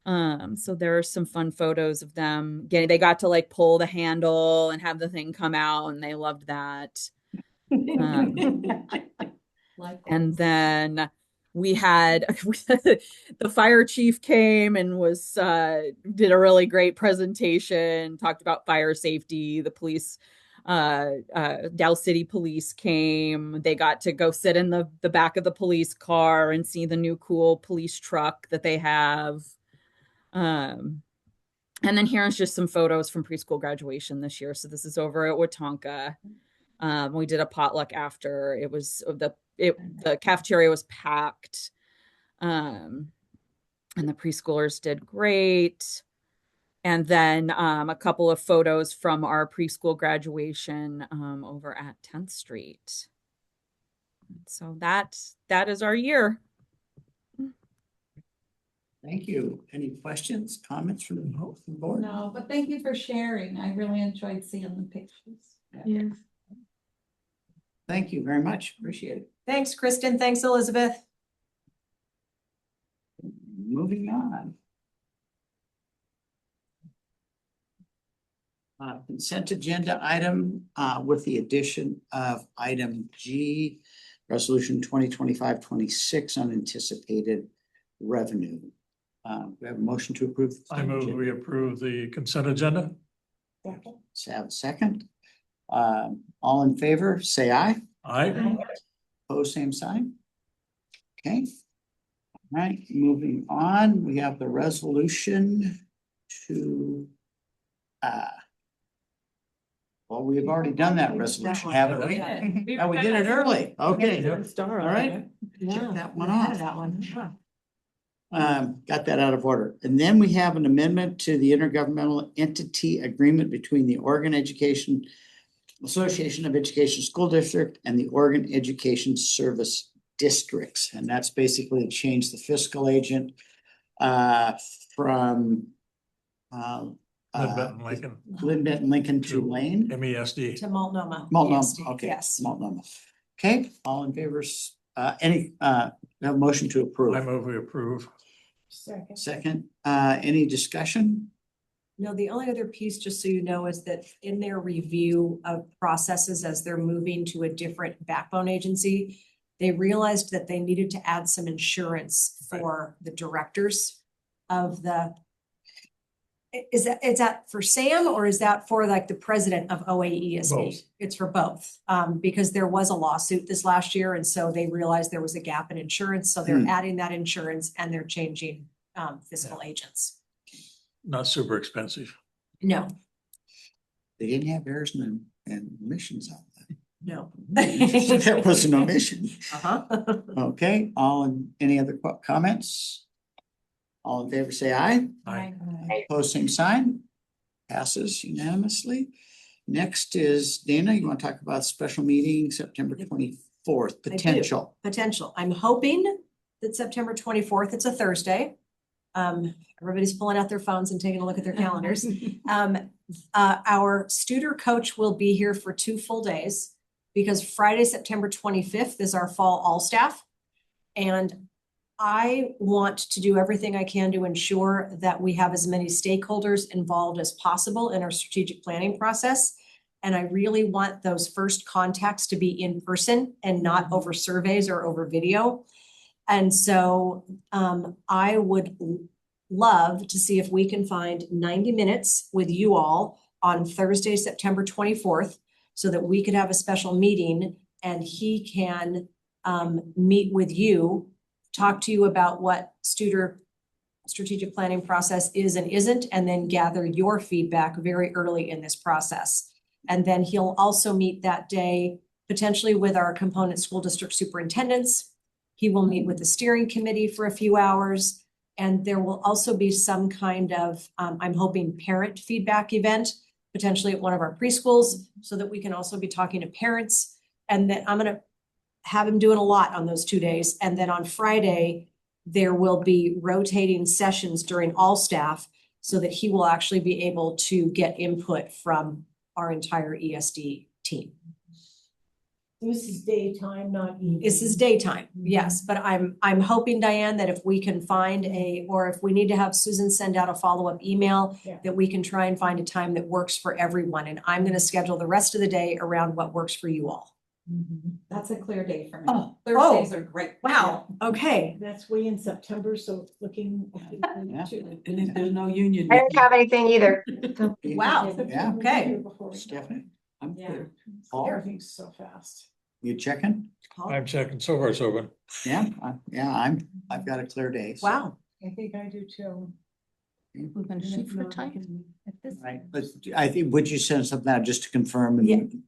So there are some fun photos of them they got to like pull the handle and have the thing come out, and they loved that. And then we had the fire chief came and did a really great presentation, talked about fire safety. The police, Dow City Police came. They got to go sit in the back of the police car and see the new cool police truck that they have. And then here's just some photos from preschool graduation this year. So this is over at Watonka. We did a potluck after. It was the cafeteria was packed. And the preschoolers did great. And then a couple of photos from our preschool graduation over at 10th Street. So that is our year. Thank you. Any questions, comments from the board? No, but thank you for sharing. I really enjoyed seeing the pictures. Yes. Thank you very much. Appreciate it. Thanks, Kristen. Thanks, Elizabeth. Moving on. Consent agenda item with the addition of item G, resolution 2025-26 unanticipated revenue. We have a motion to approve. I move we approve the consent agenda. Let's have a second. All in favor, say aye. Aye. Opposed, same sign. Okay. All right, moving on, we have the resolution to well, we've already done that resolution, haven't we? Oh, we did it early. Okay. All right. Check that one off. That one. Got that out of order. And then we have an amendment to the intergovernmental entity agreement between the Oregon Education Association of Education School District and the Oregon Education Service Districts. And that's basically to change the fiscal agent from Lynn Lincoln to Lane. MESD. To Multnomah. Multnomah, ESD, okay. Yes. Multnomah. Okay, all in favor, we have a motion to approve. I move we approve. Second, any discussion? No, the only other piece, just so you know, is that in their review of processes as they're moving to a different backbone agency, they realized that they needed to add some insurance for the directors of the. Is that for Sam, or is that for like the president of OAESD? Both. It's for both, because there was a lawsuit this last year, and so they realized there was a gap in insurance, so they're adding that insurance and they're changing fiscal agents. Not super expensive. No, They didn't have errors and omissions on that. no. That was an omission. Uh-huh. Okay, any other comments? All in favor, say aye. Aye. Opposed, same sign. Passes unanimously. Next is Dana, you want to talk about special meeting, September 24th, potential. Potential. I'm hoping that September 24th, it's a Thursday. Everybody's pulling out their phones and taking a look at their calendars. Our Studer coach will be here for 2 full days because Friday, September 25th is our fall all staff. And I want to do everything I can to ensure that we have as many stakeholders involved as possible in our strategic planning process. And I really want those first contacts to be in person and not over surveys or over video. And so I would love to see if we can find 90 minutes with you all on Thursday, September 24th, so that we could have a special meeting and he can meet with you, talk to you about what Studer strategic planning process is and isn't, and then gather your feedback very early in this process. And then he'll also meet that day potentially with our component school district superintendents. He will meet with the steering committee for a few hours. And there will also be some kind of, I'm hoping, parent feedback event, potentially at one of our preschools, so that we can also be talking to parents. And then I'm gonna have him doing a lot on those 2 days. And then on Friday, there will be rotating sessions during all staff so that he will actually be able to get input from our entire ESD team. This is daytime, not evening. This is daytime, yes, but I'm hoping, Diane, that if we can find or if we need to have Susan send out a follow-up email, Yeah. that we can try and find a time that works for everyone. And I'm gonna schedule the rest of the day around what works for you all. That's a clear day for me. Oh, Thursdays are great. Wow, okay. That's way in September, so it's looking. Yeah. And if there's no union. I didn't have anything either. So. Wow. Yeah. Okay. Stephanie, I'm Yeah. clear. Paul, Everything's so fast. you checking? I'm checking, so far so good. Yeah, I've got a clear day. so- Wow. I think I do too. We're gonna shoot for time. at this Right, time. but I think, would you send something out just to confirm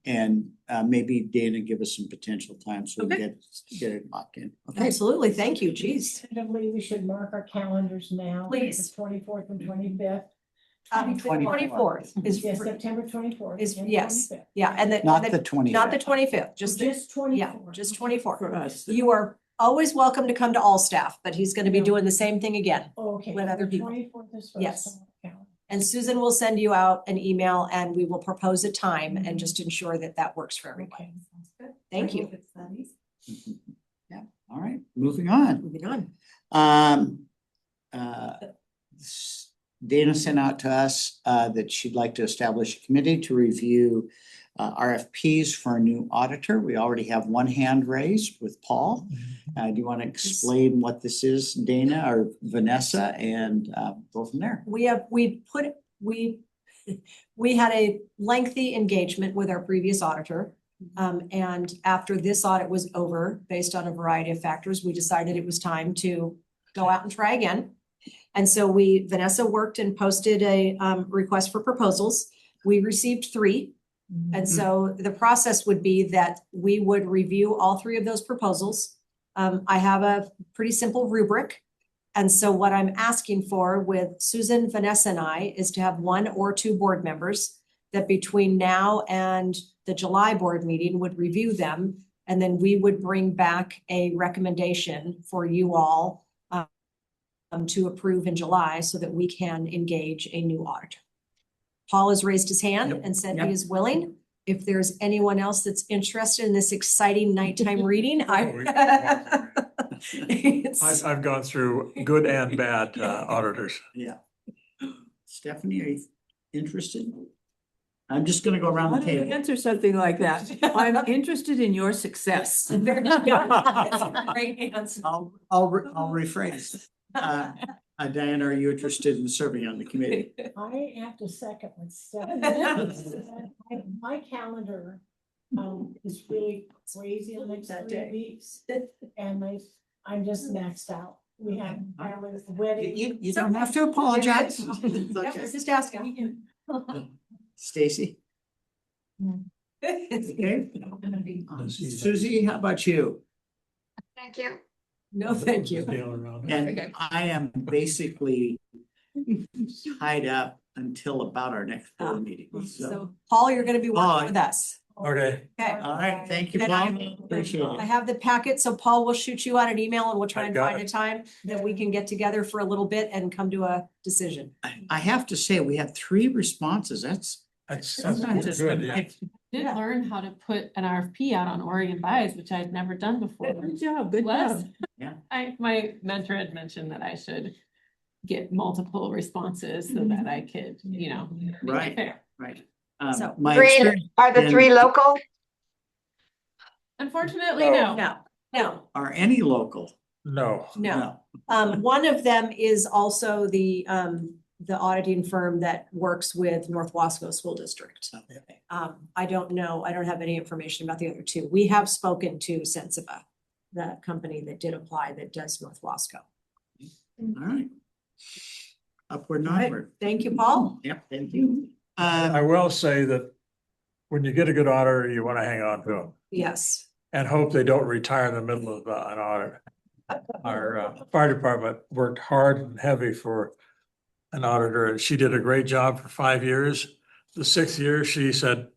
and maybe Dana give us some potential time so we Okay. get it locked in. Okay, Absolutely, thank you, geez. Tentatively, we should mark our calendars now. Please. 24th and 25th. 24th is, Yes, September 24th. is, and yes, 25th. yeah, and not the, the 20th. not the 25th, just, Just yeah, 24th. just 24th. For us. You are always welcome to come to all staff, but he's gonna be doing the same thing again. Okay. with other the people. 24th is first Yes. on the calendar. And Susan will send you out an email and we will propose a time and just ensure that that works for everyone. Okay. Sounds good. Thank I you. hope it's that easy. Yeah, all right, moving on. Moving on. Dana sent out to us that she'd like to establish a committee to review RFPs for a new auditor. We already have one hand raised with Paul. Do you want to explain what this is, Dana or Vanessa, and go from there? We had a lengthy engagement with our previous auditor. And after this audit was over, based on a variety of factors, we decided it was time to go out and try again. And so Vanessa worked and posted a request for proposals. We received 3. And so the process would be that we would review all 3 of those proposals. I have a pretty simple rubric. And so what I'm asking for with Susan, Vanessa, and I is to have 1 or 2 board members that between now and the July board meeting would review them. And then we would bring back a recommendation for you all to approve in July so that we can engage a new auditor. Paul has raised his hand Yep. and said Yep. he is willing. If there's anyone else that's interested in this exciting nighttime reading, it's- I've gone through good and bad auditors. Yeah. Stephanie, are you interested? I'm just gonna go around Why the don't you table. answer something like that? I'm interested in your success. Very good. That's a great answer. I'll rephrase. Diana, are you interested in serving on the committee? I have to second with Stephanie. My calendar is really crazy in the next 3 weeks. And I'm just maxed out. We have families, weddings. You don't have to apologize. It's Yep, okay. we're just asking. Stacy? Okay. see. Susie, how about you? Thank you. No, thank you. Deal around. And I am basically tied up until about our next board meeting. So, So Paul, you're gonna be Paul. working with us. Okay, Okay. all right, thank you, And Paul. Appreciate I it. have the packet, so Paul will shoot you out an email and we'll try I and got find a it. time that we can get together for a little bit and come to a decision. I have to say, we had 3 responses. That's sometimes it's good, yeah. Did Yeah. learn how to put an RFP out on Oregon Buys, which I'd never done before. Good job, good Plus, job. Yeah. my mentor had mentioned that I should get multiple responses so that I could, make it Right. fair. right. So, My 3, experience are the in- 3 local? Unfortunately, no. No. Are any local? no. No. One of them is also the auditing firm that works with North Wasco School District. Okay. I don't know, I don't have any information about the other 2. We have spoken to Sensiva, the company that did apply that does North Wasco. All right. Upward and All right. onward. Thank you, Paul. Yep, thank you. I will say that when you get a good auditor, you want to hang on to them. Yes. and hope they don't retire in the middle of an audit. Our fire department worked hard and heavy for an auditor, and she did a great job for 5 years. The 6th year, she said,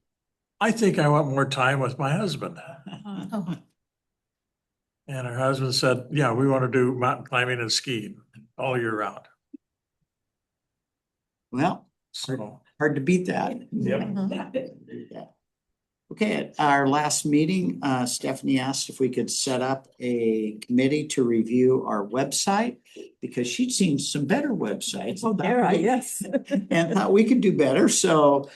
I think I want more time with my husband. And her husband said, yeah, we want to do mountain climbing and skiing all year round. Well, So, hard to beat that. yep. Okay, at our last meeting, Stephanie asked if we could set up a committee to review our website because she'd seen some better websites. Yes. And thought we could do better. So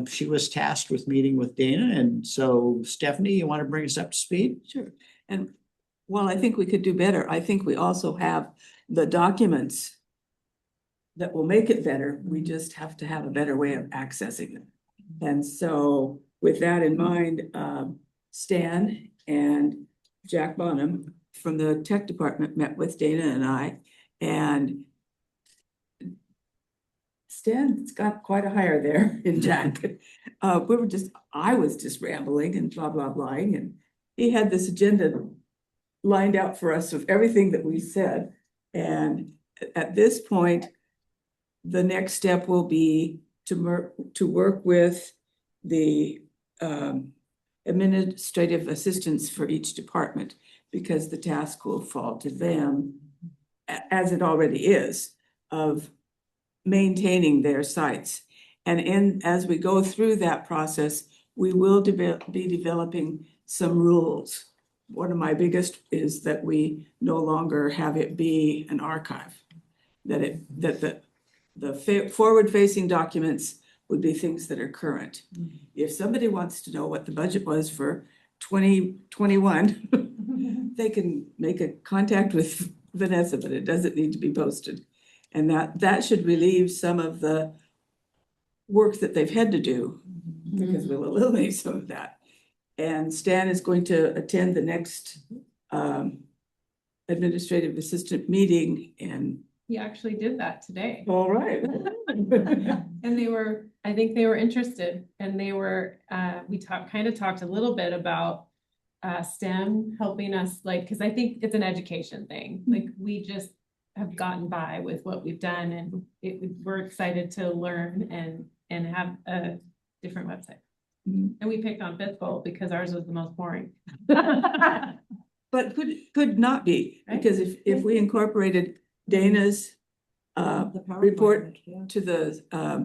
she was tasked with meeting with Dana. And so Stephanie, you want to bring us up to speed? Sure. And while I think we could do better, I think we also have the documents that will make it better. We just have to have a better way of accessing them. And so with that in mind, Stan and Jack Bonham from the tech department met with Dana and I, and Stan's got quite a hire there in Jack. I was just rambling and blah, blah, blah. And he had this agenda lined out for us of everything that we said. And at this point, the next step will be to work with the administrative assistants for each department, because the task will fall to them, as it already is, of maintaining their sites. And as we go through that process, we will be developing some rules. One of my biggest is that we no longer have it be an archive, that the forward-facing documents would be things that are current. If somebody wants to know what the budget was for 2021, they can make a contact with Vanessa, but it doesn't need to be posted. And that should relieve some of the work that they've had to do, because we'll eliminate some of that. And Stan is going to attend the next administrative assistant meeting, and He actually did that today. all right. And I think they were interested, and we talked a little bit about STEM helping us, because I think it's an education thing. Like, we just have gotten by with what we've done, and we're excited to learn and have a different website. And we picked on Fiscal because ours was the most boring. But could not be, because if we incorporated Dana's report to the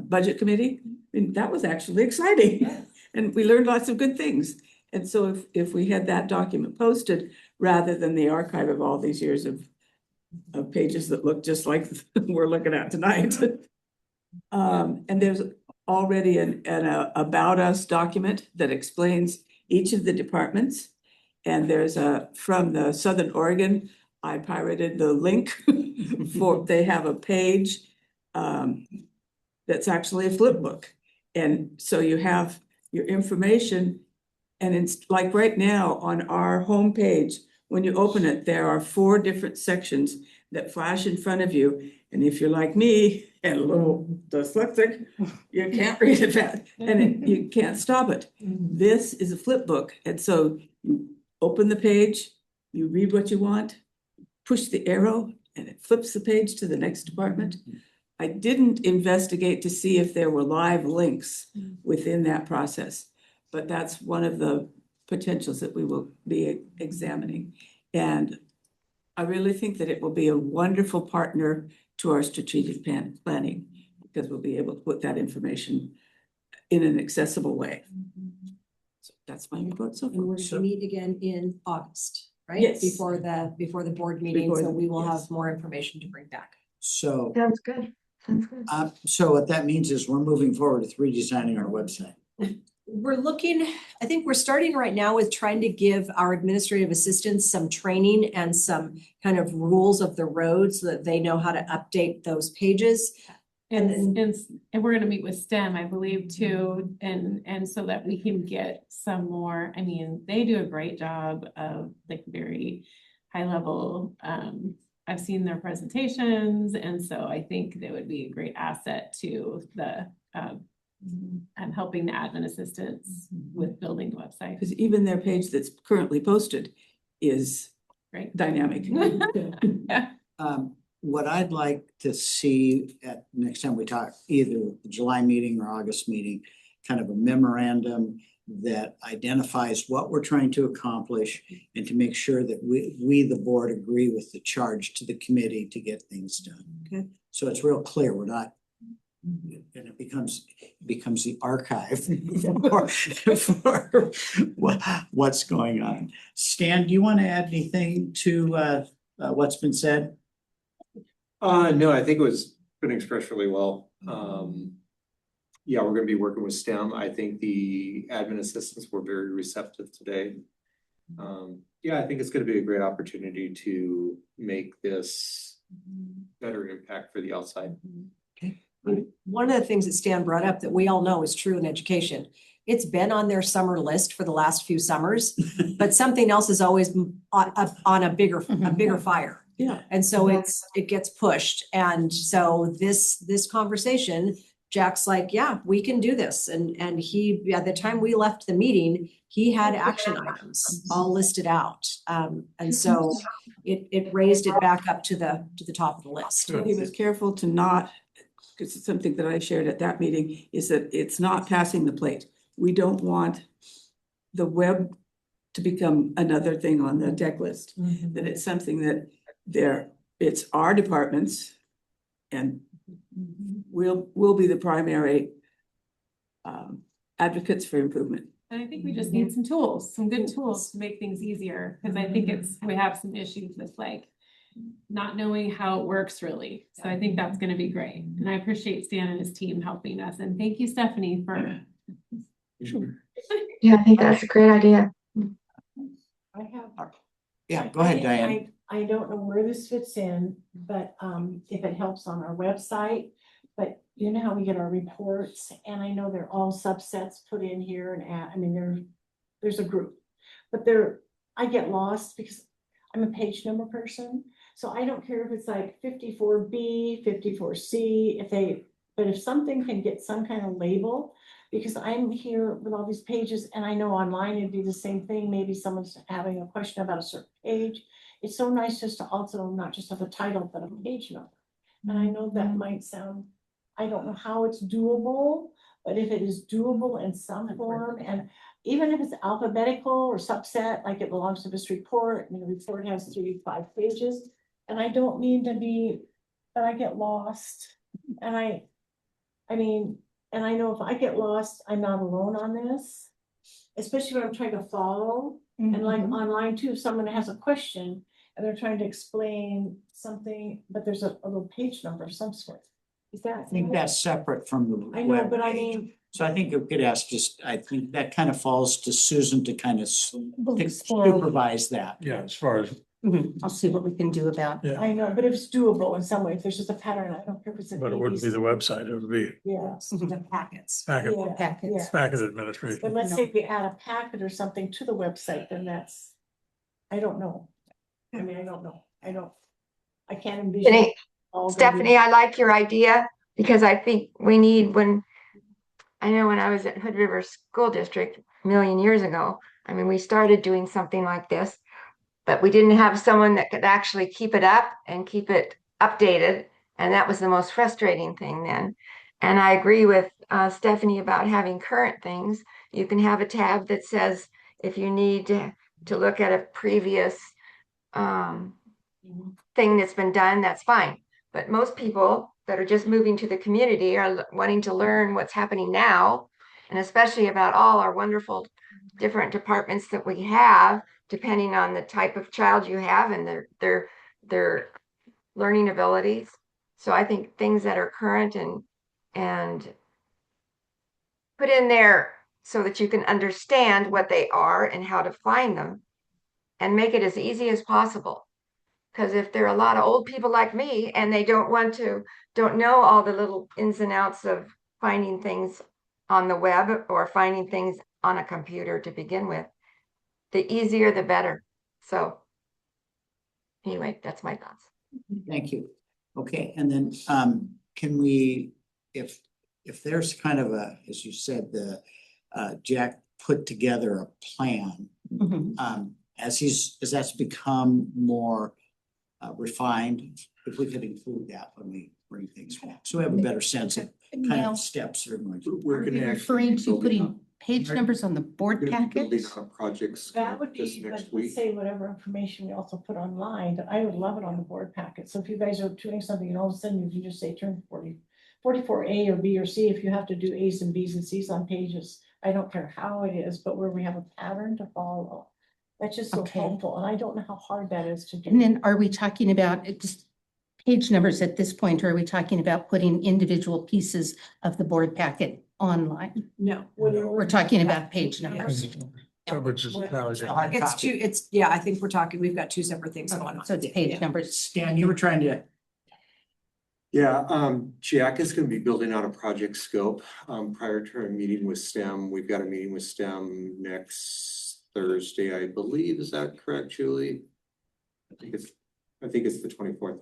budget committee, that was actually exciting. And we learned lots of good things. And so if we had that document posted, rather than the archive of all these years of pages that look just like we're looking at tonight. And there's already an about us document that explains each of the departments. And there's from the Southern Oregon, I pirated the link they have a page that's actually a flip book. And so you have your information, and it's like right now on our homepage, when you open it, there are 4 different sections that flash in front of you. And if you're like me and a little dyslexic, you can't read it and you can't stop it. This is a flip book. And so you open the page, you read what you want, push the arrow, and it flips the page to the next department. I didn't investigate to see if there were live links within that process, but that's one of the potentials that we will be examining. And I really think that it will be a wonderful partner to our strategic planning, because we'll be able to put that information in an accessible way. So that's my report so far. And we're going to meet again in August, right? Yes. Before the board meeting, so we will yes. have more information to bring back. So, Sounds good. Sounds good. so what that means is we're moving forward with redesigning our website. I think we're starting right now with trying to give our administrative assistants some training and some kind of rules of the road so that they know how to update those pages. And we're gonna meet with STEM, I believe, too, and so that we can get some more. I mean, they do a great job of very high level. I've seen their presentations, and so I think they would be a great asset to the and helping the admin assistants with building the website. Because even their page that's currently posted is Right. dynamic. Yeah. What I'd like to see at next time we talk, either the July meeting or August meeting, kind of a memorandum that identifies what we're trying to accomplish and to make sure that we, the board, agree with the charge to the committee to get things done. Okay. So it's real clear, we're not, and it becomes the archive for what's going on. Stan, do you want to add anything to what's been said? No, I think it was been expressed really well. Yeah, we're gonna be working with STEM. I think the admin assistants were very receptive today. Yeah, I think it's gonna be a great opportunity to make this better impact for the outside. Okay. One of the things that Stan brought up that we all know is true in education. It's been on their summer list for the last few summers, but something else is always on a bigger fire. Yeah. And so it gets pushed. And so this conversation, Jack's like, yeah, we can do this. And he, at the time we left the meeting, he had action items all listed out. And so it raised it back up to the top of the list. He was careful to not, because it's something that I shared at that meeting, is that it's not passing the plate. We don't want the web to become another thing on the deck list. That it's something that it's our departments and we'll be the primary advocates for improvement. And I think we just need some good tools to make things easier, because I think we have some issues with like not knowing how it works really. So I think that's gonna be great. And I appreciate Stan and his team helping us. And thank you, Stephanie, for. Yeah, I think that's a great idea. I have. Yeah, go ahead, Diane. I don't know where this fits in, but if it helps on our website, but you know how we get our reports, and I know they're all subsets put in here there's a group, but I get lost because I'm a page number person. So I don't care if it's like 54B, 54C, but if something can get some kind of label, because I'm here with all these pages and I know online it'd be the same thing. Maybe someone's having a question about a certain page. It's so nice just to also not just have a title, but a page number. And I know that might sound, I don't know how it's doable, but if it is doable in some form, and even if it's alphabetical or subset, like it belongs to this report, and the report has 3 to 5 pages. And I don't mean to be, but I get lost. And I know if I get lost, I'm not alone on this, especially when I'm trying to follow. And like online too, if someone has a question and they're trying to explain something, but there's a little page number of some sort. Is that? I think that's separate from the I know, web but I page. mean, So I think you could ask I think that kind of falls to Susan to kind of supervise that. Yeah, as far as, I'll see what we can do about. yeah, I know, but if it's doable in some way, if there's just a pattern, I don't care if it's. but it wouldn't be the website, it would be Yeah. The packets. packet, Yeah, Packets. yeah. packet administration. But let's say if we add a packet or something to the website, then I don't know. I mean, I don't know. I can't envision. Stephanie, I like your idea because I think we need I know when I was at Hood River School District a million years ago, we started doing something like this, but we didn't have someone that could actually keep it up and keep it updated. And that was the most frustrating thing then. And I agree with Stephanie about having current things. You can have a tab that says, if you need to look at a previous thing that's been done, that's fine. But most people that are just moving to the community are wanting to learn what's happening now, and especially about all our wonderful different departments that we have, depending on the type of child you have and their learning abilities. So I think things that are current and put in there so that you can understand what they are and how to find them, and make it as easy as possible. Because if there are a lot of old people like me and they don't know all the little ins and outs of finding things on the web or finding things on a computer to begin with, the easier the better. So anyway, that's my thoughts. Thank you. Okay, and then can we, if there's kind of as you said, Jack put together a plan. Mhm. As that's become more refined, if we could include that when we bring things back, so we have a better sense of kind Now, of steps that are going to. We're are gonna you actually. referring be to building putting page numbers on the board Building packets? on projects That would this be, next but week. say whatever information we also put online, but I would love it on the board packet. So if you guys are doing something and all of a sudden you can just say turn 44A or B or C, if you have to do A's and B's and C's on pages, I don't care how it is, but where we have a pattern to follow. That's just so Okay. helpful, and I don't know how hard that is to do. And then are we talking about just page numbers at this point, or are we talking about putting individual pieces of the board packet online? No. We're talking about page numbers. Which is now is- Yeah, I think we're talking, we've got two separate things going on. So it's page Yeah. numbers. Stan, you were trying to. Yeah, Jack is gonna be building out a project scope, prior to a meeting with STEM. We've got a meeting with STEM next Thursday, I believe. Is that correct, Julie? I think it's the 24th.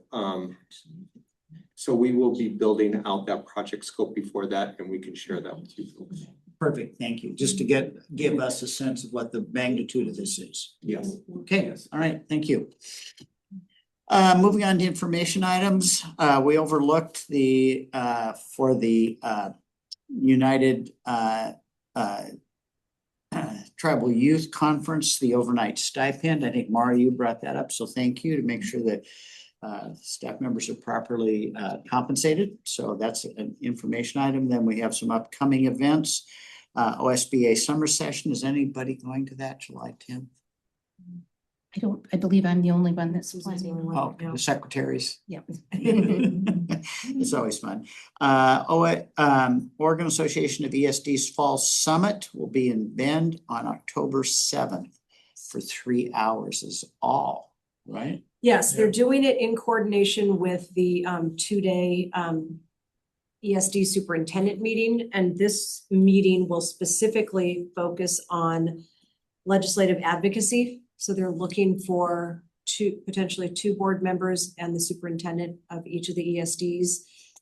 So we will be building out that project scope before that, and we can share that with you folks. Perfect, thank you. Just to give us a sense of what the magnitude of this is. Yes. Okay, all right, thank you. Moving on to information items, we overlooked the, for the, United, Tribal Youth Conference, the overnight stipend. I think Mara, you brought that up, so thank you to make sure that staff members are properly compensated. So that's an information item. Then we have some upcoming events. OSBA summer session. Is anybody going to that July 10th? I believe I'm the only one that's planning. Oh, the secretaries. Yeah. It's always fun. Oregon Association of ESD's Fall Summit will be in Bend on October 7th for 3 hours is all, right? Yes, they're doing it in coordination with the 2-day ESD superintendent meeting, and this meeting will specifically focus on legislative advocacy. So they're looking for potentially two board members and the superintendent of each of the ESDs.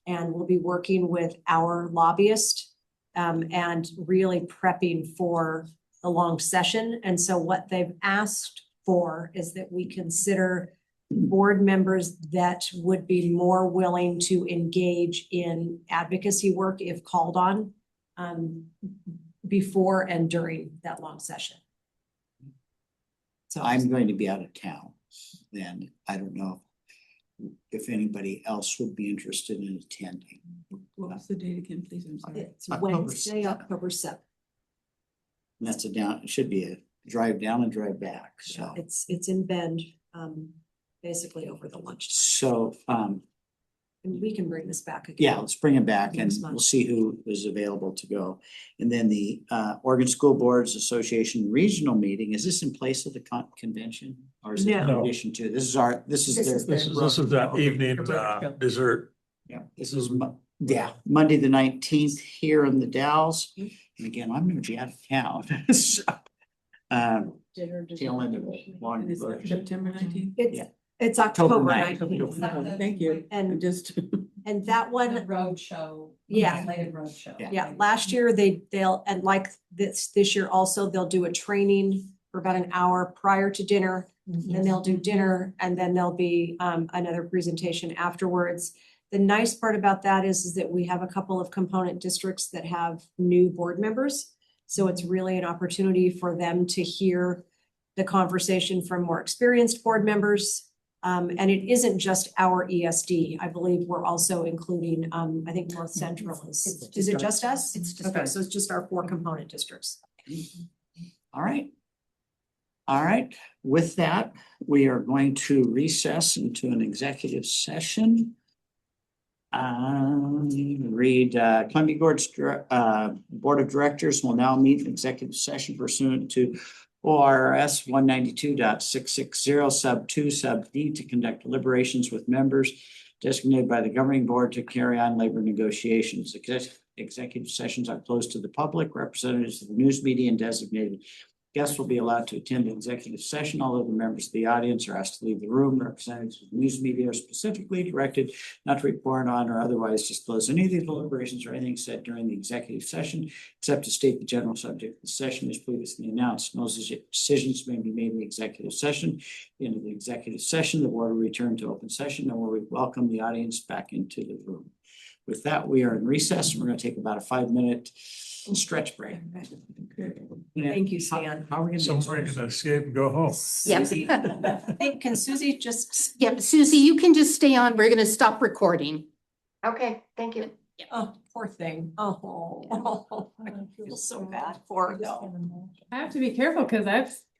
And we'll be working with our lobbyist and really prepping for the long session. And so what they've asked for is that we consider board members that would be more willing to engage in advocacy work if called on before and during that long session. So I'm going to be out of town then. I don't know if anybody else would be interested in attending. What was the date again, please? I'm sorry. it's October Wednesday, 7th. October 7th. And that's it should be a drive down and drive back, so. It's in Bend, basically over the lunch. So, And we can bring this back again. yeah, let's bring it back and Next month. we'll see who is available to go. And then the Oregon School Boards Association Regional Meeting, is this in place of the convention? Or is it in No. addition to, this is This is their. This is that evening dessert. Yeah, this is, Monday, the 19th here in the Dalles. And again, I'm gonna be out of town. So, Dinner, tail end of long. Is it September 19th? It's October October 9th. 19th. Thank you. And- Just. And that one, The road show. Yeah. Legislative road show. yeah, last year they'll, and like this year also, they'll do a training for about an hour prior to dinner. Then they'll do dinner and then there'll be another presentation afterwards. The nice part about that is that we have a couple of component districts that have new board members. So it's really an opportunity for them to hear the conversation from more experienced board members. And it isn't just our ESD. I believe we're also including, I think North Central is it just us? It's just Okay, us. so it's just our 4 component districts. All right. All right, with that, we are going to recess into an executive session. Columbia Gorge Board of Directors will now meet in executive session pursuant to ORS 192.660 sub 2 sub D to conduct deliberations with members designated by the governing board to carry on labor negotiations. Executive sessions are closed to the public. Representatives of the news media and designated Guests will be allowed to attend the executive session, although the members of the audience are asked to leave the room. Representatives of the news media are specifically directed not to report on or otherwise disclose any of the deliberations or anything said during the executive session, except to state the general subject of the session as previously announced. No decisions may be made in the executive session. At the end of the executive session, the board will return to open session and will welcome the audience back into the room. With that, we are in recess. We're going to take about a 5-minute stretch break. Thank you, Stan. How are we going to? Somebody can escape and go home. Yep. Susie, I think, can Susie just, Yep, Susie, you can just stay on. We're gonna stop recording. Okay, thank you. oh, poor thing. Oh, I feel so bad for her. I have to be careful because